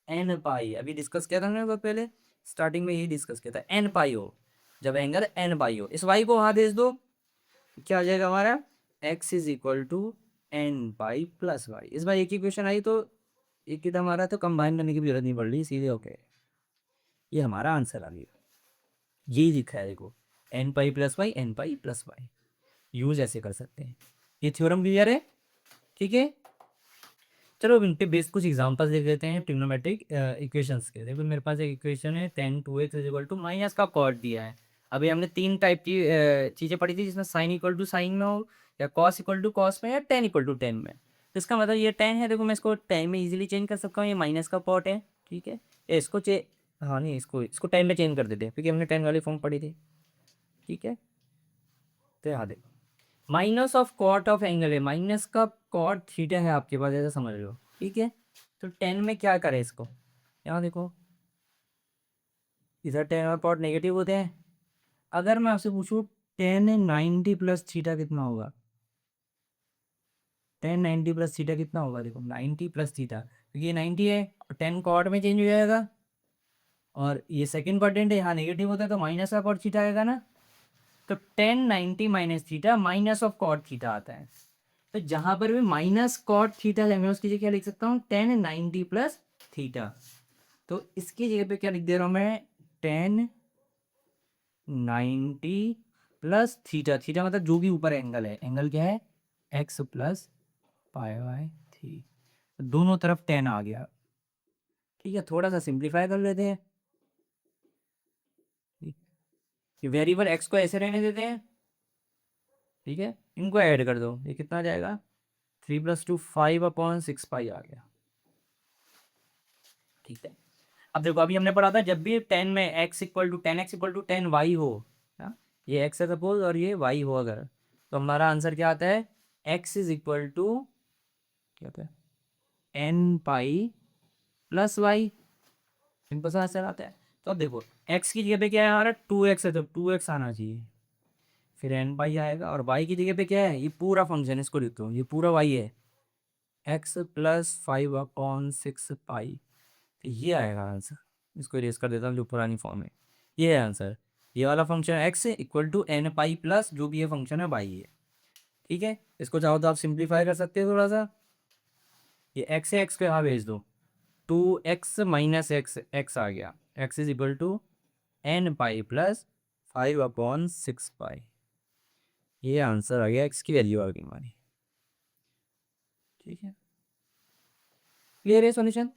एन पाई, अभी डिस्कस किया था हमने बहुत पहले, स्टार्टिंग में यही डिस्कस किया था, एन पाई हो, जब एंगल एन पाई हो, इस वाई को वहां भेज दो, क्या आ जाएगा हमारा, x is equal to N pi plus y. इस बार एक ही क्वेश्चन आई तो एक ही हमारा, तो कंबाइन करने की भी जरूरत नहीं पड़ रही, सीधे ओके, ये हमारा आंसर आ गया, यही लिखा है देखो, n pi plus y, n pi plus y, use ऐसे कर सकते हैं। ये थ्योरम क्लियर है, ठीक है। चलो इन पे बेस्ड कुछ एग्जांपल्स देख लेते हैं ट्रिग्नोमेट्रिक इक्वेशंस के। देखो मेरे पास एक इक्वेशन है, tan 2x is equal to minus का कॉट दिया है। अभी हमने तीन टाइप की चीज़ें पढ़ी थी, जिसमें साइन इक्वल टू साइन में हो, या कॉस इक्वल टू कॉस में, या टेन इक्वल टू टेन में। तो इसका मतलब ये टेन है, देखो मैं इसको टेन में इजीली चेंज कर सकता हूँ, ये माइनस का पॉट है, ठीक है। ये इसको हाँ नहीं, इसको टेन में चेंज कर देते हैं, क्योंकि हमने टेन वाली फॉर्म पढ़ी थी, ठीक है। तो यहाँ देखो, minus of cot of angle है, माइनस का कॉट थीटा है आपके पास, ऐसा समझ लो, ठीक है। तो टेन में क्या करें इसको, यहाँ देखो, इधर टेन और कॉट नेगेटिव होते हैं। अगर मैं आपसे पूछूं टेन 90 प्लस थीटा कितना होगा, टेन 90 प्लस थीटा कितना होगा, देखो 90 प्लस थीटा, क्योंकि ये 90 है, और टेन कॉट में चेंज हो जाएगा, और ये सेकंड क्वाड्रेंट है, यहाँ नेगेटिव होता है, तो माइनस का कॉट थीटा आएगा ना। तो tan 90 minus theta minus of cot theta आता है। तो जहां पर भी माइनस कॉट थीटा है, मैं उसकी जगह क्या लिख सकता हूँ, टेन 90 प्लस थीटा। तो इसकी जगह पे क्या लिख दे रहा हूँ मैं, टेन 90 प्लस थीटा, थीटा मतलब जो भी ऊपर एंगल है, एंगल क्या है, x plus pi by three, दोनों तरफ टेन आ गया, ठीक है। थोड़ा सा सिंप्लीफाई कर लेते हैं, ये वेरिएबल एक्स को ऐसे रहने देते हैं, ठीक है। इनको ऐड कर दो, ये कितना आ जाएगा, 3 + 2 5/6 पाई आ गया, ठीक है। अब देखो अभी हमने पढ़ा था, जब भी टेन में x equal to tan x equal to tan y हो, हाँ? ये एक्स है सपोज और ये वाई हो अगर, तो हमारा आंसर क्या आता है, एक्स इज इक्वल टू क्या आता है, n pi plus y, simple सा आंसर आता है। तो अब देखो एक्स की जगह पे क्या है हमारा, 2x है, तो 2x आना चाहिए, फिर एन पाई आएगा, और वाई की जगह पे क्या है, ये पूरा फंक्शन, इसको लिखता हूँ, ये पूरा वाई है, एक्स प्लस 5/6 पाई, तो ये आएगा आंसर। इसको इरेज कर देता हूँ, जो पुरानी फॉर्म है, ये है आंसर। ये वाला function x equal to N pi plus जो भी ये फंक्शन है बाई है, ठीक है। इसको चाहो तो आप सिंप्लीफाई कर सकते हो थोड़ा सा, ये एक्स है, एक्स को यहाँ भेज दो, 2x माइनस एक्स, एक्स आ गया, x is equal to N pi plus 5/6 pi, ये आंसर आ गया, एक्स की वैल्यू आ गई हमारी, ठीक है। क्लियर है सॉल्यूशन।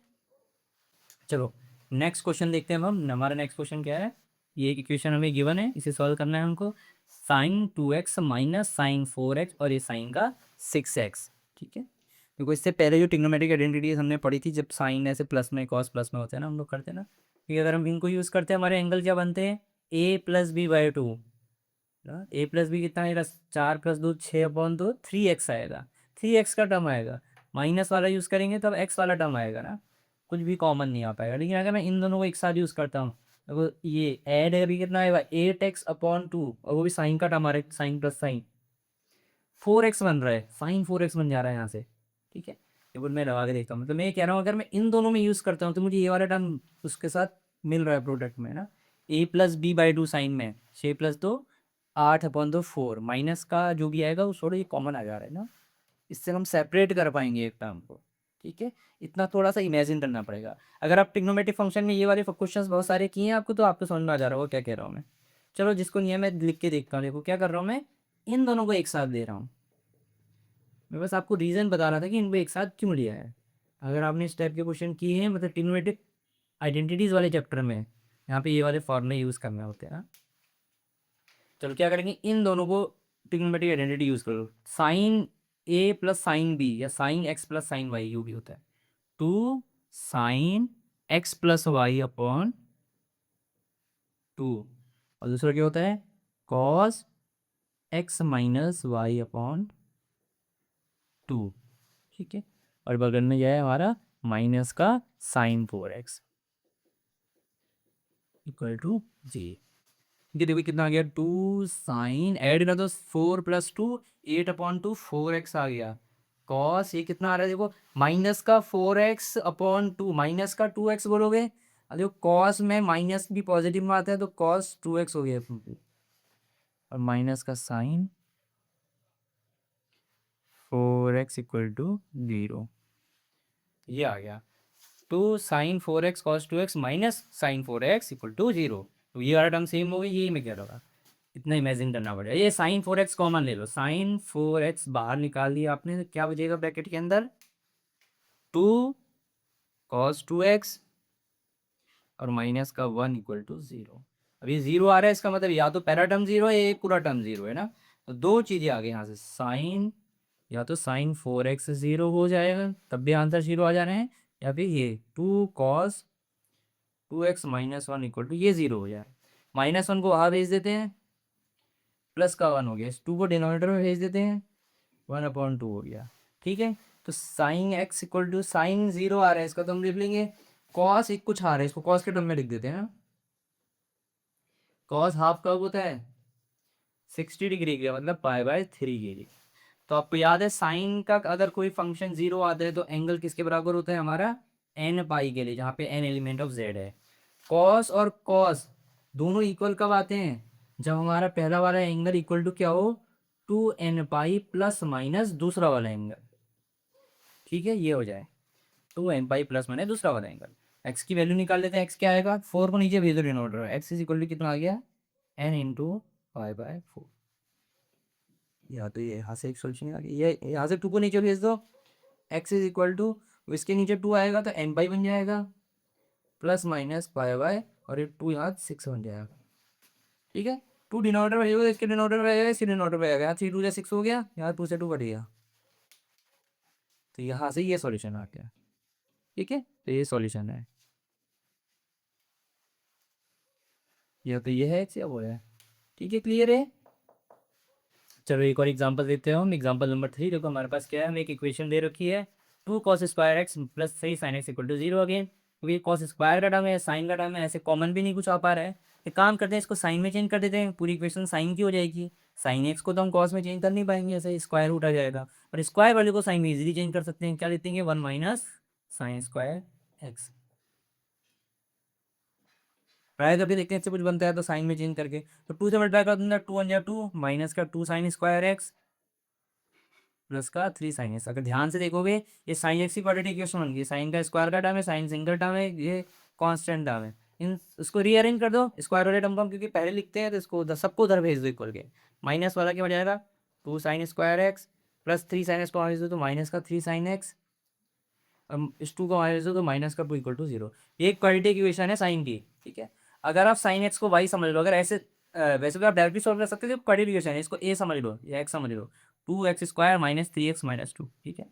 चलो नेक्स्ट क्वेश्चन देखते हैं हम, हमारा नेक्स्ट क्वेश्चन क्या है, ये एक इक्वेशन हमें गिवन है, इसे सॉल्व करना है हमको, sign 2x minus sine 4x और ये साइन का 6x, ठीक है। देखो इससे पहले जो ट्रिग्नोमेट्रिक आइडेंटिटीज हमने पढ़ी थी, जब साइन ऐसे प्लस में कॉस प्लस में होते हैं ना, हम लोग करते हैं ना, कि अगर हम इनको यूज़ करते हैं, हमारे एंगल क्या बनते हैं, a+b/2, a+b कितना आएगा, 4+2 6/2, 3x आएगा, 3x का टर्म आएगा, माइनस वाला यूज़ करेंगे तब x वाला टर्म आएगा ना, कुछ भी कॉमन नहीं आ पाएगा। लेकिन अगर मैं इन दोनों को एक साथ यूज़ करता हूँ, तो ये ऐड है, अभी कितना आएगा 8x/2, और वो भी साइन का टर्म आ रहा है, साइन प्लस साइन, 4x बन रहा है, साइन 4x बन जा रहा है यहाँ से, ठीक है। ये बोल मैं लगा के देखता हूँ, मतलब मैं ये कह रहा हूँ अगर मैं इन दोनों में यूज़ करता हूँ तो मुझे ये वाला टर्म उसके साथ मिल रहा है प्रोडक्ट में ना, a+b/2 साइन में 6+2 8/4 माइनस का जो भी आएगा वो थोड़ा ये कॉमन आ जा रहा है ना, इससे हम सेपरेट कर पाएंगे एक टर्म को, ठीक है। इतना थोड़ा सा इमेजिन करना पड़ेगा। अगर आप ट्रिग्नोमेट्रिक फंक्शन में ये वाले क्वेश्चंस बहुत सारे किए हैं आपको तो आपको समझ में आ जा रहा होगा क्या कह रहा हूँ मैं। चलो जिसको नहीं है मैं लिख के देखता हूँ, देखो क्या कर रहा हूँ मैं, इन दोनों को एक साथ दे रहा हूँ। मैं बस आपको रीज़न बता रहा था कि इनको एक साथ क्यों लिया है। अगर आपने इस टाइप के क्वेश्चन किए हैं मतलब ट्रिग्नोमेट्रिक आइडेंटिटीज़ वाले चैप्टर में, यहाँ पे ये वाले फॉर्मूले यूज़ करने होते हैं ना। चलो क्या करेंगे, इन दोनों को ट्रिग्नोमेट्रिक आइडेंटिटी यूज़ करो, साइन ए प्लस साइन बी या sign x plus sign why you भी होता है, 2 sin x + y/2, और दूसरा क्या होता है cos x - y/2, ठीक है। और बगल में यह है हमारा माइनस का साइन 4x इक्वल टू जी। ये देखो कितना आ गया, 2 sin ऐड ना तो 4+2 8/2 4x आ गया, कॉस ये कितना आ रहा है देखो माइनस का 4x/2 माइनस का 2x बोलोगे, देखो कॉस में माइनस भी पॉजिटिव में आता है तो कॉस 2x हो गया, और माइनस का साइन 4x इक्वल टू 0, ये आ गया 2 sin 4x cos 2x minus sine 4x equal to 0। तो ये वाला टर्म सेम हो गई, यही मैं कह रहा था, इतना इमेजिन करना पड़ेगा। ये साइन 4x कॉमन ले लो, साइन 4x बाहर निकाल दिया आपने तो क्या बचेगा ब्रैकेट के अंदर, 2 cos 2x और माइनस का 1 इक्वल टू 0। अब ये 0 आ रहा है इसका मतलब या तो पहला टर्म 0 है या एक पूरा टर्म 0 है ना, तो दो चीज़ें आ गई यहाँ से, साइन या तो साइन 4x 0 हो जाएगा तब भी आंसर 0 आ जा रहे हैं, या फिर ये 2 cos 2x - 1 इक्वल टू ये 0 हो जाए। -1 को वहाँ भेज देते हैं, प्लस का 1 हो गया, इस 2 को डिनोमिनेटर में भेज देते हैं, 1/2 हो गया, ठीक है। तो sine x equal to sine 0 आ रहा है इसका तो हम लिख लेंगे, कॉस एक कुछ आ रहा है इसको कॉस के टर्म में लिख देते हैं, कॉस हाफ कब होता है 60 डिग्री का मतलब π/3 तो आपको याद है साइन का अगर कोई फंक्शन 0 आता है तो एंगल किसके बराबर होता है हमारा n पाई के लिए, जहाँ पे n एलिमेंट ऑफ z है। कॉस और कॉस दोनों इक्वल कब आते हैं, जब हमारा पहला वाला एंगल इक्वल टू क्या हो 2n पाई प्लस माइनस दूसरा वाला एंगल, ठीक है ये हो जाए 2n पाई प्लस माइनस दूसरा वाला एंगल। x की वैल्यू निकाल लेते हैं, x क्या आएगा 4 को नीचे भेज दो डिनोमिनेटर में, x इज इक्वल टू कितना आ गया n × π/4, या तो ये यहाँ से एक सोल्यूशन आ गया, ये यहाँ से 2 को नीचे भेज दो, x इज इक्वल टू इसके नीचे 2 आएगा तो n पाई बन जाएगा प्लस माइनस π/, और ये 2 यहाँ 6 बन जाएगा, ठीक है। 2 डिनोमिनेटर में भेजोगे इसके डिनोमिनेटर में आएगा, इसके डिनोमिनेटर में आएगा, यहाँ 3 2 6 हो गया, यहाँ 2 से 2 कट गया, तो यहाँ से ये सॉल्यूशन आ गया, ठीक है। तो ये सॉल्यूशन है, या तो ये है x या वो है, ठीक है क्लियर है। चलो एक और एग्जांपल देते हैं हम, एग्जांपल नंबर 3। देखो हमारे पास क्या है, हमें एक इक्वेशन दे रखी है 2 cos² x + 3 sin x = 0 again, क्योंकि कॉस स्क्वायर का टर्म है साइन का टर्म है, ऐसे कॉमन भी नहीं कुछ आ पा रहा है, एक काम करते हैं इसको साइन में चेंज कर देते हैं, पूरी इक्वेशन साइन की हो जाएगी। साइन एक्स को तो हम कॉस में चेंज कर नहीं पाएंगे, ऐसे स्क्वायर रूट आ जाएगा, और स्क्वायर वाले को साइन में इजीली चेंज कर सकते हैं, क्या लेते हैं 1 - sin²x। ट्राई करके देखते हैं इससे कुछ बनता है तो साइन में चेंज करके, तो 2 से मल्टीप्लाई कर दूंगा, 2 × 2 माइनस का 2 sin² x प्लस का 3 sin x। अगर ध्यान से देखोगे ये साइन एक्स की क्वाड्रेटिक इक्वेशन बन गई, साइन का स्क्वायर का टर्म है, साइन सिंगल टर्म है, ये कांस्टेंट टर्म है, इन इसको रीअरेंज कर दो स्क्वायर वाले टर्म को हम क्योंकि पहले लिखते हैं तो इसको सबको उधर भेज दो इक्वल के, माइनस वाला क्या बन जाएगा 2 sin² x plus 3 sin x को भेज दो तो माइनस का 3 sin x, इस 2 को भेज दो तो माइनस का 2 इक्वल टू 0। ये एक क्वाड्रेटिक इक्वेशन है साइन की, ठीक है। अगर आप साइन एक्स को वाई समझ लो, अगर ऐसे वैसे तो आप डायरेक्टली सॉल्व कर सकते हो, क्वाड्रेटिक इक्वेशन है इसको ए समझ लो या एक्स समझ लो, 2x² - 3x - 2, ठीक है।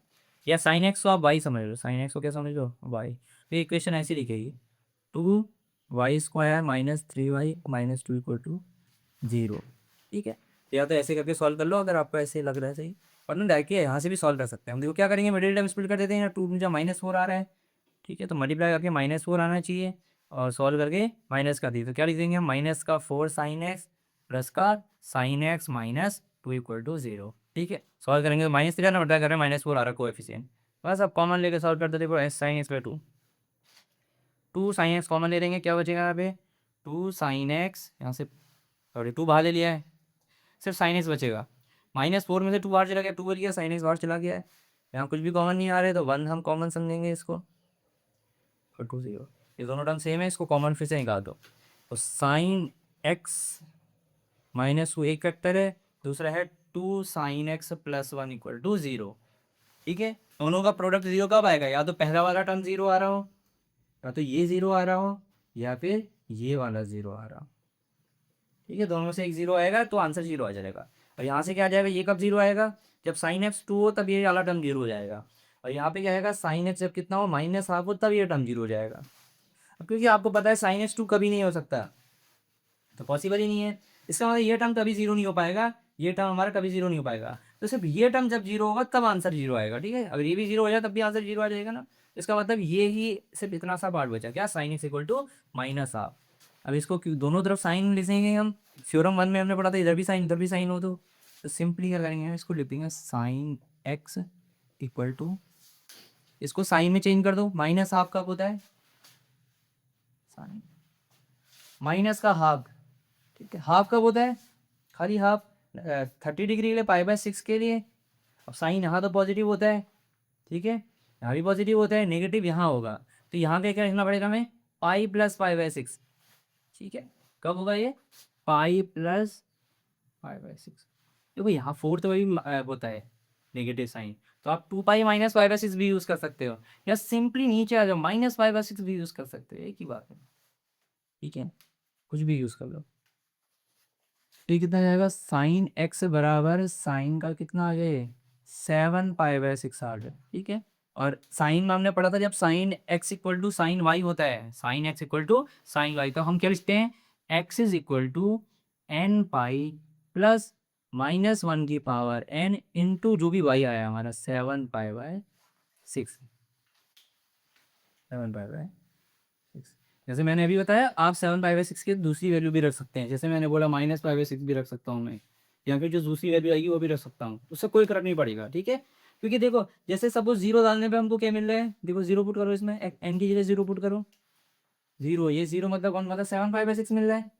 या साइन एक्स को आप वाई समझ लो, साइन एक्स को क्या समझ लो वाई, तो ये इक्वेशन ऐसी लिखेगी 2y² - 3y - 2 = 0, ठीक है। या तो ऐसे करके सॉल्व कर लो अगर आपको ऐसे लग रहा है सही, वरना डायरेक्ट यहाँ से भी सॉल्व कर सकते हैं हम। देखो क्या करेंगे मिडिल टर्म स्प्लिट कर देते हैं, 2 मुझे -4 आ रहा है, ठीक है, तो मल्टीप्लाई करके -4 आना चाहिए और सॉल्व करके माइनस का दी, तो क्या लिख देंगे हम माइनस का 4 sin x प्लस का sin x - 2 = 0, ठीक है, सॉल्व करेंगे तो -3 आना पड़ता है, कर रहे हैं -4 आ रहा है कोएफिशिएंट, बस अब कॉमन लेके सॉल्व कर देते हैं। sin x by 2 sin x common ले लेंगे, क्या बचेगा यहाँ पे 2 sin x, यहाँ से सॉरी 2 बाहर ले लिया है, सिर्फ sin x बचेगा। -4 में से 2 बाहर चला गया, 2 बच गया, sin x बाहर चला गया है, यहाँ कुछ भी कॉमन नहीं आ रहे तो 1 हम कॉमन समझेंगे इसको, और 2 0, ये दोनों टर्म सेम है, इसको कॉमन फिर से निकाल दो। तो sin x -2 एक फैक्टर है, दूसरा है 2 sin x + 1 = 0। ठीक है, दोनों का प्रोडक्ट 0 कब आएगा, या तो पहला वाला टर्म 0 आ रहा हो, या तो ये 0 आ रहा हो, या फिर ये वाला 0 आ रहा हो। ठीक है, दोनों में से एक 0 आएगा तो आंसर 0 आ जाएगा। और यहाँ से क्या आ जाएगा, ये कब 0 आएगा, जब sin x 2 हो तब ये वाला टर्म 0 हो जाएगा। और यहाँ पे क्या आएगा, sin x जब कितना हो -1/2 हो तब ये टर्म 0 हो जाएगा। अब क्योंकि आपको पता है sin x 2 कभी नहीं हो सकता, तो पॉसिबल ही नहीं है, इसका मतलब ये टर्म कभी 0 नहीं हो पाएगा, ये टर्म हमारा कभी 0 नहीं हो पाएगा। तो सिर्फ ये टर्म जब 0 होगा तब आंसर 0 आएगा। ठीक है, अगर ये भी 0 हो जाए तब भी आंसर 0 आ जाएगा ना, इसका मतलब ये ही सिर्फ इतना सा पार्ट बचा, क्या sin x = -1/2। अब इसको दोनों तरफ साइन लिखेंगे हम, थ्योरम 1 में हमने पढ़ा था इधर भी साइन इधर भी साइन हो, तो सिंपली क्या करेंगे, इसको लिखेंगे sin x = इसको साइन में चेंज कर दो, -1/2 कब होता है, साइन माइनस का हाफ। ठीक है, हाफ कब होता है, खाली हाफ 30 डिग्री के लिए π/6 के लिए। अब साइन यहाँ तो पॉजिटिव होता है, ठीक है, यहाँ भी पॉजिटिव होता है, नेगेटिव यहाँ होगा, तो यहाँ पे क्या लिखना पड़ेगा हमें, पाई + π/6। ठीक है, कब होगा ये, पाई + π/6। देखो यहाँ 4 तो वही होता है नेगेटिव साइन, तो आप 2 पाई - π/6 भी यूज़ कर सकते हो, या सिंपली नीचे आ जाओ -π/6 भी यूज़ कर सकते हो, एक ही बात है। ठीक है, कुछ भी यूज़ कर लो। तो ये कितना जाएगा, साइन x बराबर साइन का कितना आ गया, 7 π/6 आ गया। ठीक है, और साइन में हमने पढ़ा था जब साइन x = साइन y होता है, साइन x = साइन y, तो हम क्या लिखते हैं, x = n पाई प्लस -1 की पावर n इंटू जो भी y आया हमारा 7 π/6, 7 π/6। जैसे मैंने अभी बताया, आप 7 π/6 की दूसरी वैल्यू भी रख सकते हैं, जैसे मैंने बोला -π/6 भी रख सकता हूँ मैं, या फिर जो दूसरी वैल्यू आएगी वो भी रख सकता हूँ, उससे कोई फर्क नहीं पड़ेगा। ठीक है, क्योंकि देखो जैसे सपोज 0 डालने पे हमको क्या मिल रहा है, देखो 0 पुट करो, इसमें n की जगह 0 पुट करो, 0, ये 0 मतलब कौन, मतलब 7 π/6 मिल रहा है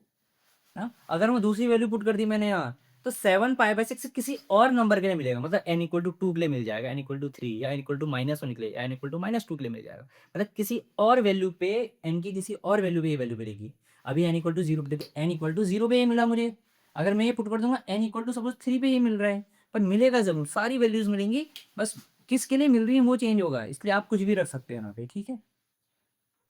ना। अगर मैं दूसरी वैल्यू पुट कर दी मैंने यहाँ, तो 7 π/6 किसी और नंबर के लिए मिलेगा, मतलब n = 2 के लिए मिल जाएगा, n = 3, या n = -1 के लिए, या n = -2 के लिए मिल जाएगा, मतलब किसी और वैल्यू पे, n की किसी और वैल्यू पे ये वैल्यू मिलेगी। अभी n = 0 पे, देखो n = 0 पे ये मिला मुझे, अगर मैं ये पुट कर दूंगा n = सपोज 3 पे ये मिल रहा है, पर मिलेगा जरूर, सारी वैल्यूज मिलेंगी, बस किसके लिए मिल रही है वो चेंज होगा, इसलिए आप कुछ भी रख सकते हैं यहाँ पे। ठीक है,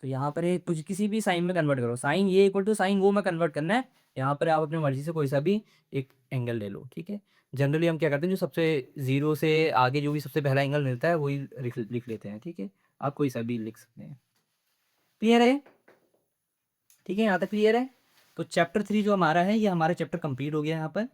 तो यहाँ पर एक कुछ किसी भी साइन में कन्वर्ट करो, साइन ये = साइन वो में कन्वर्ट करना है, यहाँ पर आप अपनी मर्जी से कोई सा भी एक एंगल ले लो। ठीक है, जनरली हम क्या करते हैं, जो सबसे 0 से आगे जो भी सबसे पहला एंगल मिलता है वही लिख लेते हैं। ठीक है, आप कोई सा भी लिख सकते हैं। क्लियर है, ठीक है, यहाँ तक क्लियर है। तो चैप्टर 3 जो हमारा है, ये हमारा चैप्टर कंप्लीट हो गया यहाँ पर।